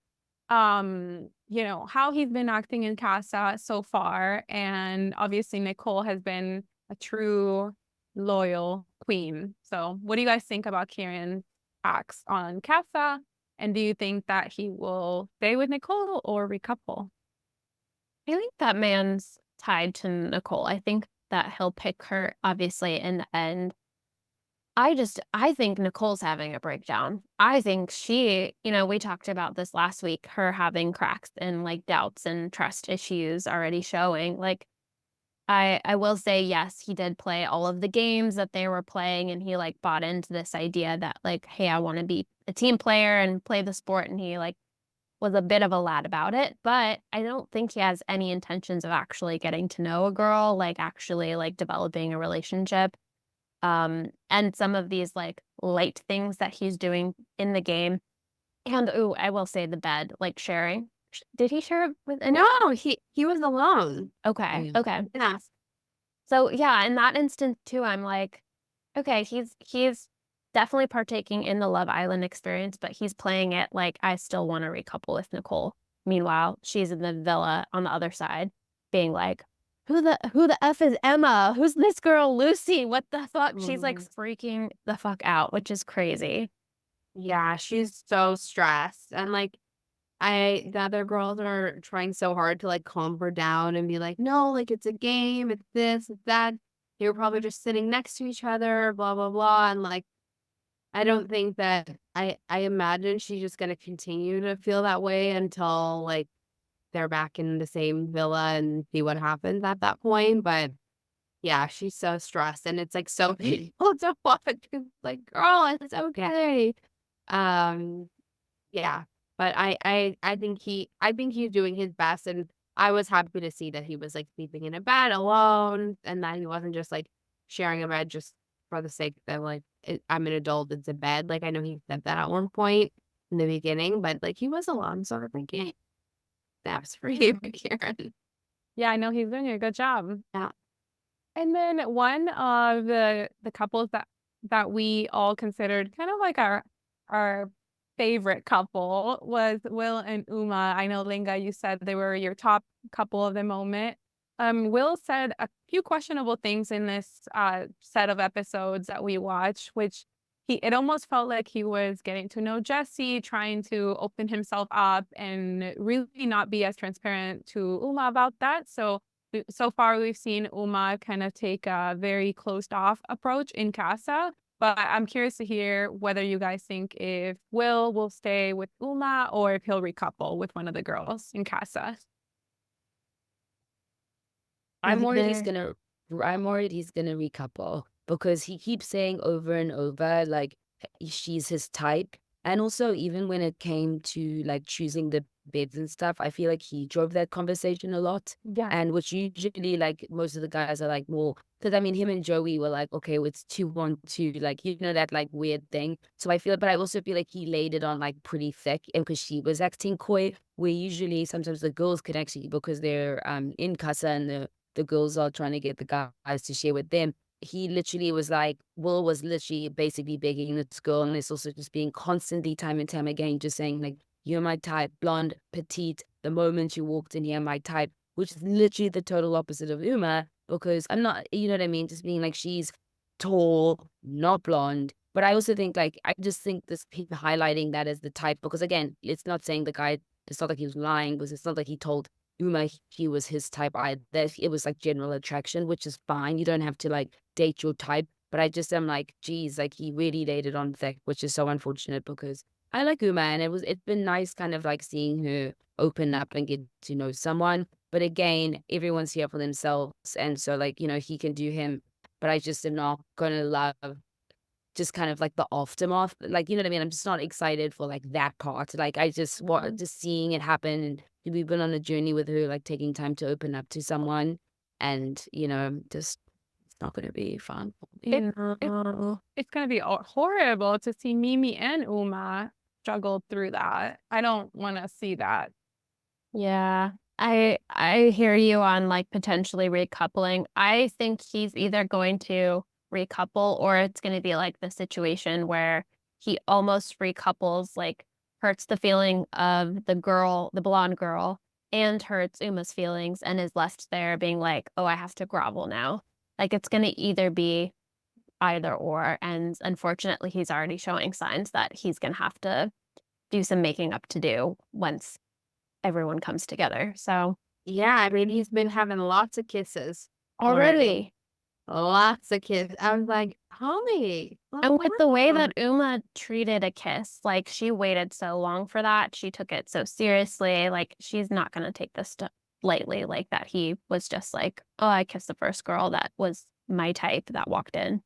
S2: how he's been acting in Casa so far. And obviously Nicole has been a true loyal queen. So what do you guys think about Kieran's acts on Casa? And do you think that he will stay with Nicole or recouple?
S1: I think that man's tied to Nicole. I think that he'll pick her, obviously, in the end. I think Nicole's having a breakdown. I think we talked about this last week, her having cracks and, like, doubts and trust issues already showing. Like, I will say, yes, he did play all of the games that they were playing, and he, like, bought into this idea that, like, "Hey, I wanna be a team player and play the sport," and he, like, was a bit of a lad about it, but I don't think he has any intentions of actually getting to know a girl, like actually like developing a relationship. And some of these like light things that he's doing in the game. And ooh, I will say the bed, like sharing. Did he share it with anyone?
S4: No, he was alone.
S1: Okay,
S3: Yeah.
S1: okay.
S4: Yeah.
S1: So yeah, in that instance too, I'm like, okay, he's definitely partaking in the Love Island experience, but he's playing it like I still want to recouple with Nicole. Meanwhile, she's in the villa on the other side, being like, who the F is Emma? Who's this girl, Lucy? What the fuck? She's like freaking the fuck out, which is crazy.
S4: Yeah, she's so stressed. And like the other girls are trying so hard to like calm her down and be like, no, like it's a game, it's this, it's that. They were probably just sitting next to each other, blah, blah, blah. And like I don't think that I imagine she's just gonna continue to feel that way until like they're back in the same villa and see what happens at that point. But yeah, she's so stressed and it's like so painful to watch. It's like, girl, it's okay. Um, yeah. But I think he's doing his best, and I was happy to see that he was like sleeping in a bed alone and that he wasn't just like sharing a bed just for the sake of like I'm an adult, it's a bed. Like I know he said that at one point in the beginning, but like he was alone, so I'm thinking that's for you, Karen.
S2: Yeah, I know he's doing a good job.
S4: Yeah.
S2: And then one of the couples that we all considered kind of like our favorite couple was Will and Uma. I know, Linga, you said they were your top couple of the moment. Will said a few questionable things in this set of episodes that we watched, which it almost felt like he was getting to know Jesse, trying to open himself up and really not be as transparent to Uma about that. So far, we've seen Uma kind of take a very closed off approach in Casa. But I'm curious to hear whether you guys think if will stay with Uma or if he'll recouple with one of the girls in Casa.
S3: I'm worried he's
S1: There-
S3: gonna I'm worried he's gonna recouple because he keeps saying over and over like she's his type. And also even when it came to like choosing the beds and stuff, I feel like he drove that conversation a lot.
S2: Yeah.
S3: And which usually like most of the guys are like more because I mean him and Joey were like, okay, well, it's 2-1-2, like you know that like weird thing. So I feel but I also feel like he laid it on like pretty thick and because she was acting coy, where usually sometimes the girls can actually because they're in casa and the girls are trying to get the guys to share with them. He literally was like, Will was literally basically begging this girl, and it's also just being constantly time and time again, just saying, like, you're my type, blonde, petite. The moment you walked in here, my type, which is literally the total opposite of Uma, because I'm not, you know what I mean? Just being like, she's tall, not blonde. But I also think, like, I just think this highlighting that as the type, because again, it's not saying the guy, it's not like he was lying, because it's not like he told Uma he was his type either. It was like general attraction, which is fine. You don't have to like date your type. But I just am like, geez, like he really laid it on thick, which is so unfortunate because I like Uma and it's been nice kind of like seeing her open up and get to know someone. But again, everyone's here for themselves. And so like, you know, he can do him. But I just am not gonna love just kind of like the aftermath. Like, you know what I mean? I'm just not excited for like that part. Like I just want just seeing it happen and we've been on a journey with her, like taking time to open up to someone and, you know, just it's not gonna be fun.
S2: It's going to be horrible to see Mimi and Uma struggle through that. I don't want to see that.
S1: Yeah. I hear you on like potentially recoupling. I think he's either going to recouple or it's going to be like the situation where he almost recouples, like hurts the feeling of the girl, the blonde girl, and hurts Uma's feelings and is left there being like, oh, I have to grovel now. Like it's going to either be either or. And unfortunately, he's already showing signs that he's going to have to do some making up to do once everyone comes together. So
S4: Yeah, I mean he's been having lots of kisses
S1: already.
S4: Lots of kisses. I was like, homie.
S1: And with the way that Uma treated a kiss, like she waited so long for that, she took it so seriously. Like she's not going to take this stuff lightly, like that he was just like, oh, I kissed the first girl that was my type that walked in.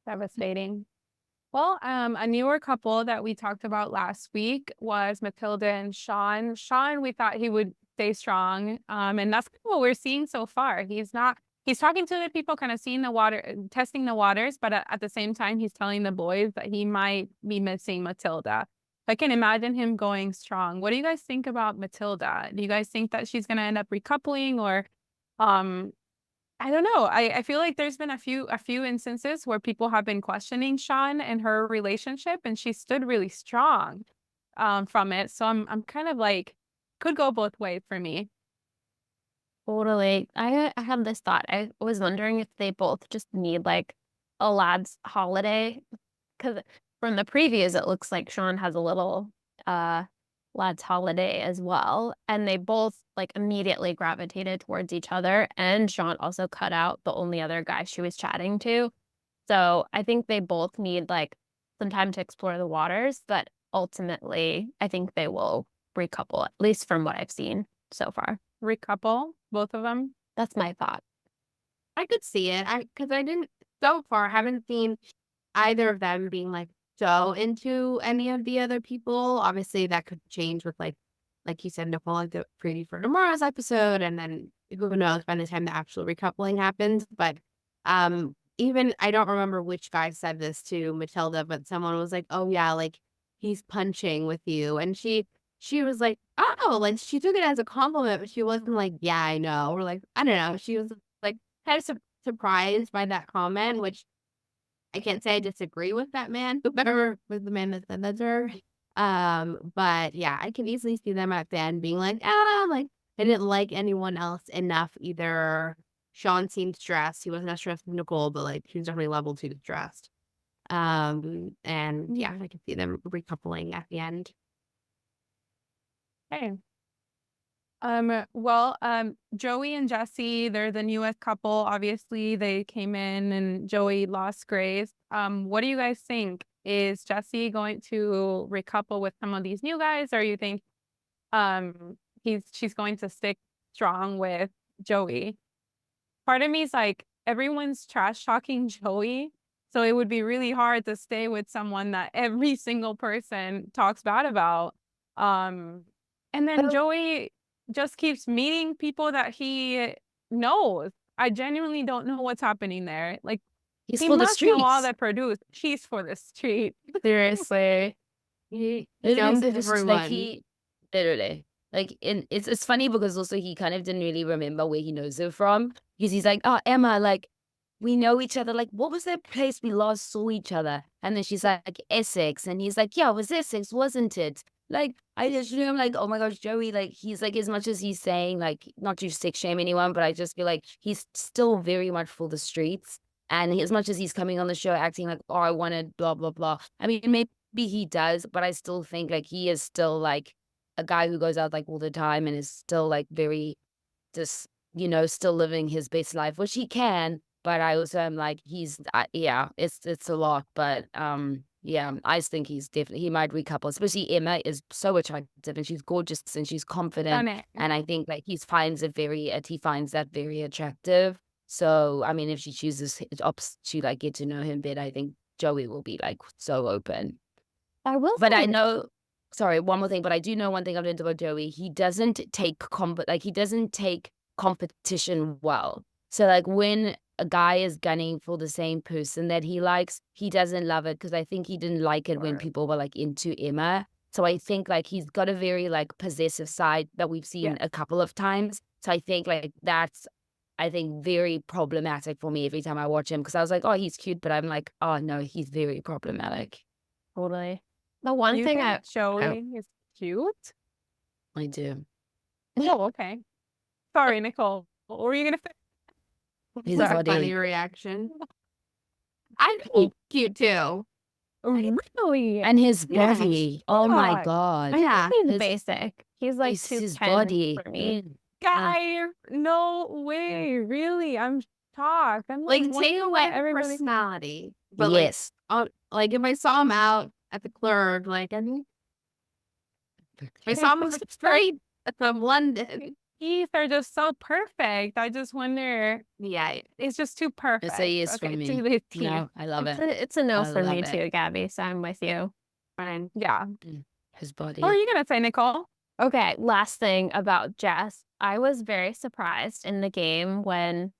S2: Devastating. Well, a newer couple that we talked about last week was Matilda and Sean. Sean, we thought he would stay strong, and that's kind of what we're seeing so far. He's talking to the people, kind of seeing the water, testing the waters, but at the same time, he's telling the boys that he might be missing Matilda. I can imagine him going strong. What do you guys think about Matilda? Do you guys think that she's going to end up recoupling, or um, I don't know. I feel like there's been a few instances where people have been questioning Sean and her relationship, and she stood really strong from it. So I'm kind of like, could go both ways for me.
S1: Totally. I had this thought. I was wondering if they both just need like a lad's holiday. Because from the previews, it looks like Sean has a little uh lad's holiday as well. And they both like immediately gravitated towards each other. And Sean also cut out the only other guy she was chatting to. So I think they both need like some time to explore the waters, but ultimately I think they will recouple, at least from what I've seen so far.
S2: Recouple, both of them.
S1: That's my thought.
S4: I could see it. Because I didn't so far haven't seen either of them being like so into any of the other people. Obviously, that could change with like you said, Nicole, like the preview for tomorrow's episode, and then who knows by the time the actual recoupling happens. But even I don't remember which guy said this to Matilda, but someone was like, "Oh yeah, like he's punching with you," and she was like, "Oh," like she took it as a compliment, but she wasn't like, "Yeah, I know," or like I don't know. She was like kind of surprised by that comment, which I can't say I disagree with that man, whoever was the man that said that to her. But yeah, I can easily see them at the end being like, like I didn't like anyone else enough either. Sean seemed stressed. He wasn't as stressed as Nicole, but like he was definitely level 2 stressed. And yeah, I can see them recoupling at the end.
S2: Okay. Joey and Jesse, they're the newest couple. Obviously, they came in and Joey lost Grace. What do you guys think? Is Jesse going to recouple with some of these new guys, or you think she's going to stick strong with Joey? Part of me is like, everyone's trash talking Joey, so it would be really hard to stay with someone that every single person talks bad about. And then Joey just keeps meeting people that he knows. I genuinely don't know what's happening there. Like,
S3: He's
S2: he
S3: for the
S2: must know all
S3: streets.
S2: the produce. He's for the street.
S1: Seriously.
S4: He
S3: Literally,
S4: knows
S3: this is like
S4: everyone.
S3: he literally like it's funny because also he kind of didn't really remember where he knows her from, because he's like, "Oh, Emma, like we know each other. Like, what was that place we last saw each other?" And then she's like, "Essex," and he's like, "Yeah, it was Essex, wasn't it?" Like, I just feel like, oh my gosh, Joey, like he's like, as much as he's saying like not to sex shame anyone, but I just feel like he's still very much for the streets. And as much as he's coming on the show acting like, "Oh, I wanted blah blah blah," I mean, maybe he does, but I still think like he is still like a guy who goes out like all the time and is still like very just, still living his best life, which he can. But I also am like, yeah, it's a lot. But yeah, I just think he might recouple. Especially Emma is so attractive and she's gorgeous and she's confident. And I think like he finds that very attractive. So I mean, if she chooses to like get to know him better, I think Joey will be like so open.
S1: I will
S3: But I
S1: say,
S3: know, sorry, one more thing, but I do know one thing I've learned about Joey. He doesn't take competition well. So like when a guy is gunning for the same person that he likes, he doesn't love it, because I think he didn't like it when people were like into Emma. So I think like he's got a very like possessive side that we've seen a couple of times. So I think like that's, I think, very problematic for me every time I watch him, because I was like, oh, he's cute, but I'm like, oh no, he's very problematic.
S1: totally. The one
S2: You
S1: thing
S2: think Joey is cute?
S3: I do.
S2: Oh, okay. Sorry, Nicole. What were you gonna say?
S3: His
S4: That's a
S3: body.
S4: funny reaction. I think cute too.
S2: Really?
S3: And his
S4: Yes.
S3: body. Oh my
S2: God.
S3: God.
S4: Yeah.
S1: he's
S3: His-
S1: basic. He's like
S3: his
S1: 2'10"
S3: body.
S1: for me.
S2: Guy, no way. Really? I'm shocked. I'm
S4: Like
S2: like,
S4: take away
S2: everybody.
S4: personality. But
S3: Yes.
S4: like if I saw him out at the club, like I saw him on the street from London.
S2: teeth are just so perfect. I just wonder,
S4: Yeah.
S2: it's just too
S3: It's
S2: perfect.
S3: a yes for
S2: Okay,
S3: me.
S2: to his teeth.
S3: No, I love it.
S1: It's a no
S3: I
S1: for me
S3: love it.
S1: too, Gabby. So I'm with you.
S4: Fine.
S2: Yeah.
S3: His
S2: What are
S3: body.
S2: you gonna say, Nicole?
S1: Okay, last thing about Jess. I was very surprised in the game when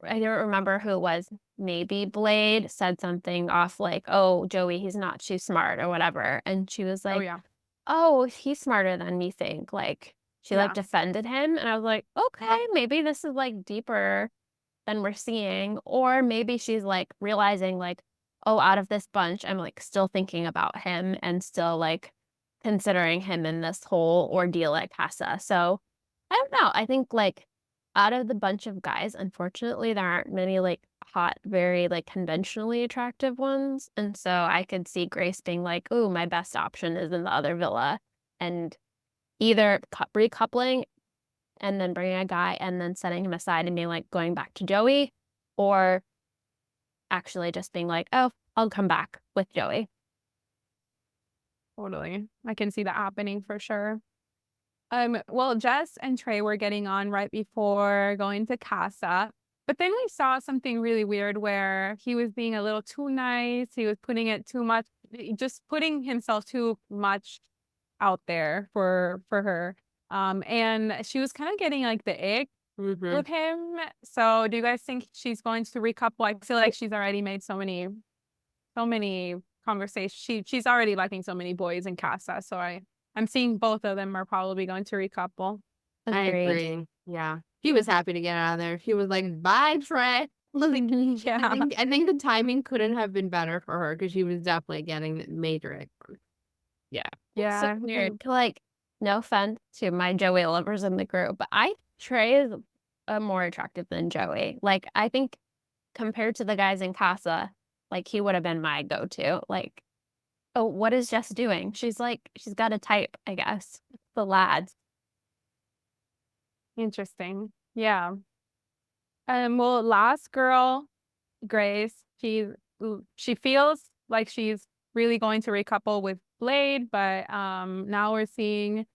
S1: I don't remember who it was. Maybe Blade said something off like, "Oh, Joey, he's not too smart" or whatever. And she was
S2: Oh
S1: like,
S2: yeah.
S1: "Oh, he's smarter than me think." Like she like
S2: Yeah.
S1: defended him and I was like, "Okay, maybe this is like deeper than we're seeing." Or maybe she's like realizing like, "Oh, out of this bunch, I'm like still thinking about him and still like considering him in this whole ordeal at Casa." So I don't know. I think like out of the bunch of guys, unfortunately, there aren't many like hot, very like conventionally attractive ones. And so I could see Grace being like, "Oh, my best option is in the other villa," and either recoupling and then bringing a guy and then setting him aside and being like going back to Joey, or actually just being like, "Oh, I'll come back with Joey."
S2: Totally. I can see that happening for sure. Well, Jess and Trey were getting on right before going to Casa, but then we saw something really weird where he was being a little too nice. He was putting it too much, just putting himself too much out there for her. And she was kind of getting like the ick
S4: Mhm.
S2: with him. So do you guys think she's going to recouple? I feel like she's already made so many conversations. She's already liking so many boys in Casa. So I'm seeing both of them are probably going to recouple.
S4: I
S1: Agreed.
S4: agree. Yeah. He was happy to get out of there. He was like, "Bye, Trey." Like,
S2: Yeah.
S4: I think the timing couldn't have been better for her because she was definitely getting major ick from it.
S1: It's
S2: Yeah.
S1: so weird. Like, no offense to my Joey lovers in the group, but Trey is more attractive than Joey. Like, I think compared to the guys in Casa, like he would have been my go-to. Like, oh, what is Jess doing? She's got a type, I guess. The lads.
S2: Interesting. Yeah. Well, last girl, Grace, she feels like she's really going to recouple with Blade, but now we're seeing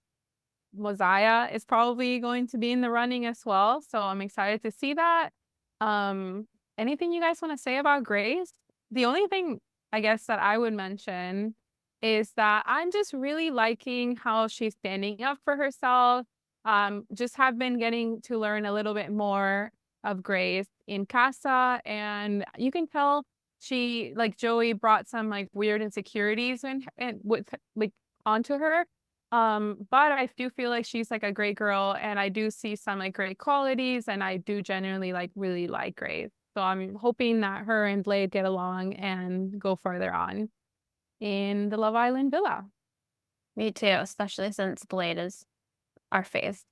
S2: Mosiah is probably going to be in the running as well. So I'm excited to see that. Anything you guys want to say about Grace? The only thing I guess that I would mention is that I'm just really liking how she's standing up for herself. Just have been getting to learn a little bit more of Grace in Casa, and you can tell she like Joey brought some like weird insecurities and with like onto her. But I do feel like she's like a great girl, and I do see some like great qualities, and I do genuinely like really like Grace. So I'm hoping that her and Blade get along and go further on in the Love Island villa.
S1: Me too, especially since Blade is our face.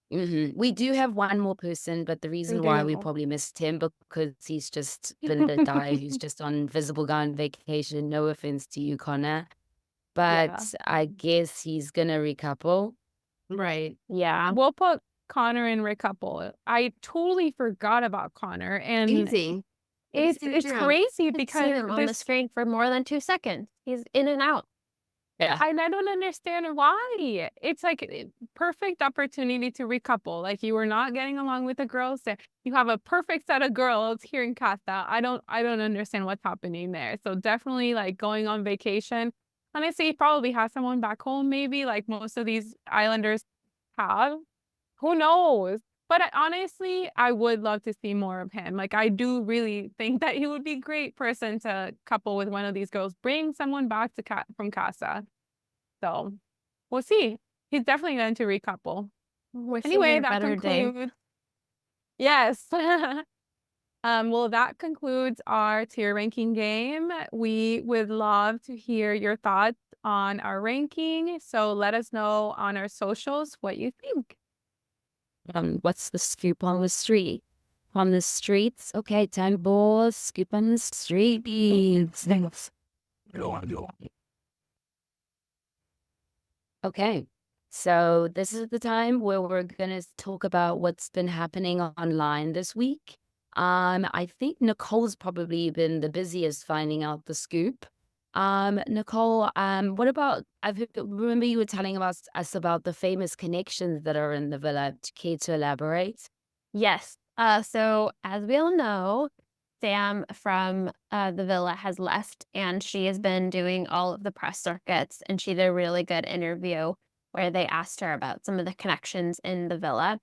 S3: We do have one more person, but the reason why we
S2: do.
S3: probably missed him because he's just been the guy who's just on Visible Guy on vacation. No offense to you, Connor,
S2: Yeah.
S3: but I guess he's gonna recouple.
S4: Right.
S1: Yeah.
S2: We'll put Connor in recouple. I totally forgot about Connor, and
S4: Easy.
S2: it's
S4: Easy to do.
S2: crazy
S1: See
S2: because
S1: him on the screen for more than 2 seconds. He's in and out.
S3: Yeah.
S2: I don't understand why. It's like perfect opportunity to recouple. Like you were not getting along with the girls there. You have a perfect set of girls here in Casa. I don't understand what's happening there. So definitely like going on vacation. Honestly, he probably has someone back home, maybe like most of these islanders have. Who knows? But honestly, I would love to see more of him. Like I do really think that he would be a great person to couple with one of these girls. Bring someone back to from Casa. So we'll see. He's definitely going to recouple.
S1: Wishing
S2: Anyway,
S1: you a
S2: that
S1: better day.
S2: concludes. Yes. Well, that concludes our tier ranking game. We would love to hear your thoughts on our ranking. So let us know on our socials what you think.
S3: What's the scoop on the street? On the streets? Okay, time balls. Scoop on the streets. Okay, so this is the time where we're gonna talk about what's been happening online this week. I think Nicole's probably been the busiest finding out the scoop. Nicole, what about, remember you were telling us about the famous connections that are in the villa. Care to elaborate?
S1: Yes. So as we all know, Sam from the villa has left, and she has been doing all of the press circuits, and she did a really good interview where they asked her about some of the connections in the villa.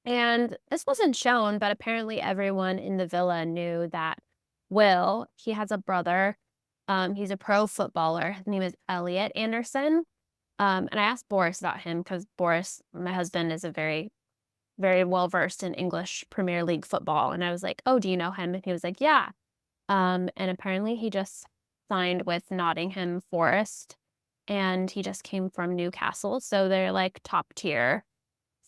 S1: And this wasn't shown, but apparently everyone in the villa knew that Will, he has a brother. He's a pro footballer. His name is Elliot Anderson. And I asked Boris about him because Boris, my husband, is a very, very well versed in English Premier League football. And I was like, "Oh, do you know him?" And he was like, "Yeah." And apparently he just signed with Nottingham Forest, and he just came from Newcastle. So they're like top tier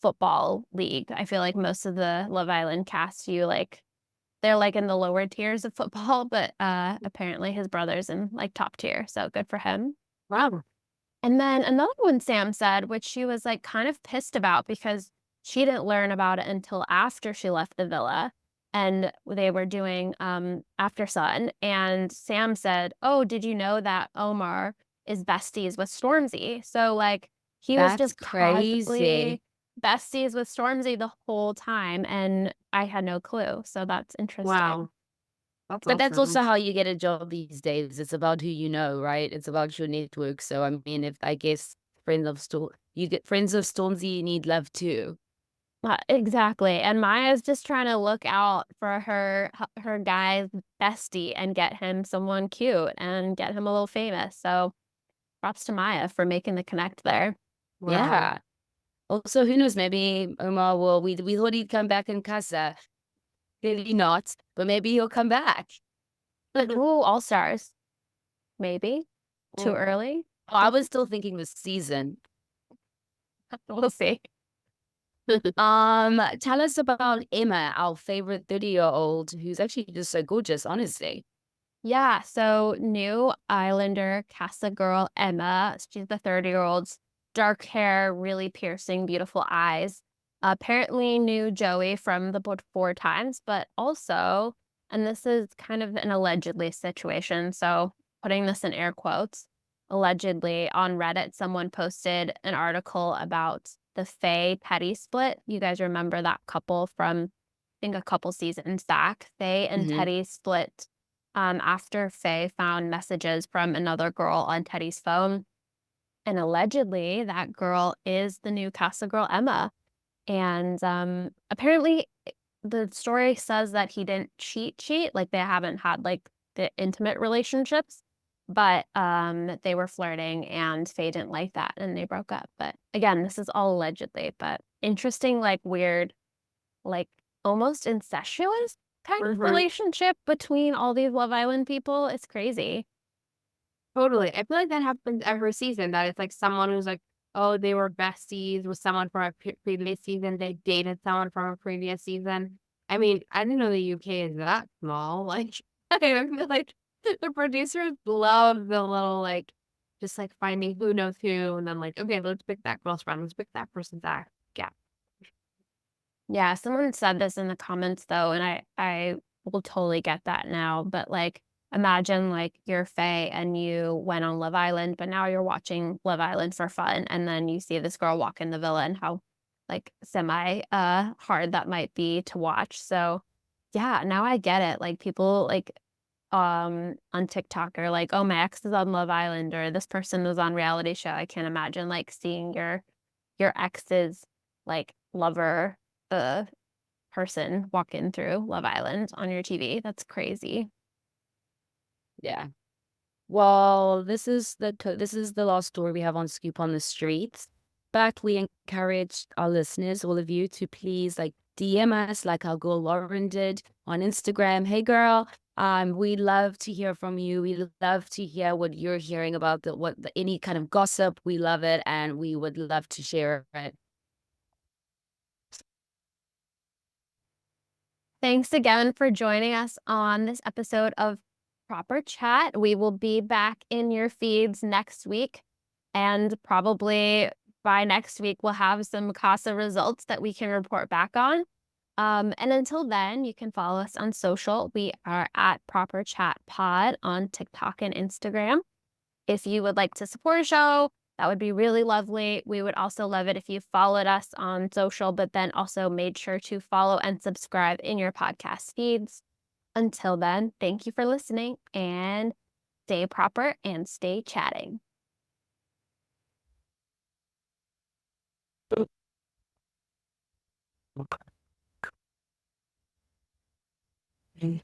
S1: football league. I feel like most of the Love Island cast, they're like in the lower tiers of football, but apparently his brother's in like top tier. So good for him.
S4: Wow.
S1: And then another one Sam said, which she was like kind of pissed about because she didn't learn about it until after she left the villa and they were doing After Sun. And Sam said, "Oh, did you know that Omar is besties with Stormzy?" So like he was
S3: That's
S1: just casually
S3: crazy.
S1: besties with Stormzy the whole time, and I had no clue. So that's interesting.
S4: Wow. That's
S3: But that's
S4: awesome.
S3: also how you get a job these days. It's about who you know, right? It's about your network. So I mean, if I guess you get friends of Stormzy, you need love too.
S1: Exactly. And Maya's just trying to look out for her guy's bestie and get him someone cute and get him a little famous. So props to Maya for making the connect there.
S4: Wow.
S3: Yeah. Also, who knows? Maybe Omar will. We thought he'd come back in Casa. Clearly not, but maybe he'll come back.
S1: Ooh, All Stars. Maybe. Too
S4: Mm.
S1: early.
S3: Oh, I was still thinking this season.
S1: We'll see.
S3: Tell us about Emma, our favorite 30-year-old, who's actually just so gorgeous, honestly.
S1: Yeah, so new Islander Casa girl Emma. She's the 30-year-old's dark hair, really piercing, beautiful eyes. Apparently knew Joey from the Before Times, but also, and this is kind of an allegedly situation, so putting this in air quotes, allegedly on Reddit, someone posted an article about the Faye Petty split. You guys remember that couple from, I think, a couple seasons back. Faye and
S3: Mhm.
S1: Teddy split after Faye found messages from another girl on Teddy's phone. And allegedly, that girl is the new Casa girl, Emma. And apparently, the story says that he didn't cheat. Like, they haven't had, like, the intimate relationships. But they were flirting, and Faye didn't like that, and they broke up. But again, this is all allegedly. But interesting, like, weird, like, almost incestuous kind of
S4: Mhm.
S1: relationship between all these Love Island people. It's crazy.
S4: Totally. I feel like that happens every season. That it's like someone who's like, oh, they were besties with someone from a previous season. They dated someone from a previous season. I mean, I didn't know the UK is that small. Like, I feel like the producers love the little like, just like finding who knows who, and then like, okay, let's pick that girl's friend. Let's pick that person's act. Yeah.
S1: Yeah, someone said this in the comments though, and I will totally get that now. But like, imagine like you're Faye and you went on Love Island, but now you're watching Love Island for fun, and then you see this girl walk in the villa and how like semi hard that might be to watch. So yeah, now I get it. Like people like on TikTok are like, "Oh, my ex is on Love Island," or "This person is on reality show." I can't imagine like seeing your ex's like lover uh person walking through Love Island on your TV. That's crazy.
S3: Yeah. Well, this is the last story we have on Scoop on the Streets. But we encourage our listeners, all of you, to please like DM us like our girl Lauren did on Instagram. Hey girl, we love to hear from you. We love to hear what you're hearing about any kind of gossip. We love it, and we would love to share it.
S1: Thanks again for joining us on this episode of Proper Chat. We will be back in your feeds next week, and probably by next week we'll have some Casa results that we can report back on. And until then, you can follow us on social. We are at Proper Chat Pod on TikTok and Instagram. If you would like to support a show, that would be really lovely. We would also love it if you followed us on social, but then also made sure to follow and subscribe in your podcast feeds. Until then, thank you for listening and stay proper and stay chatting.
S3: Okay.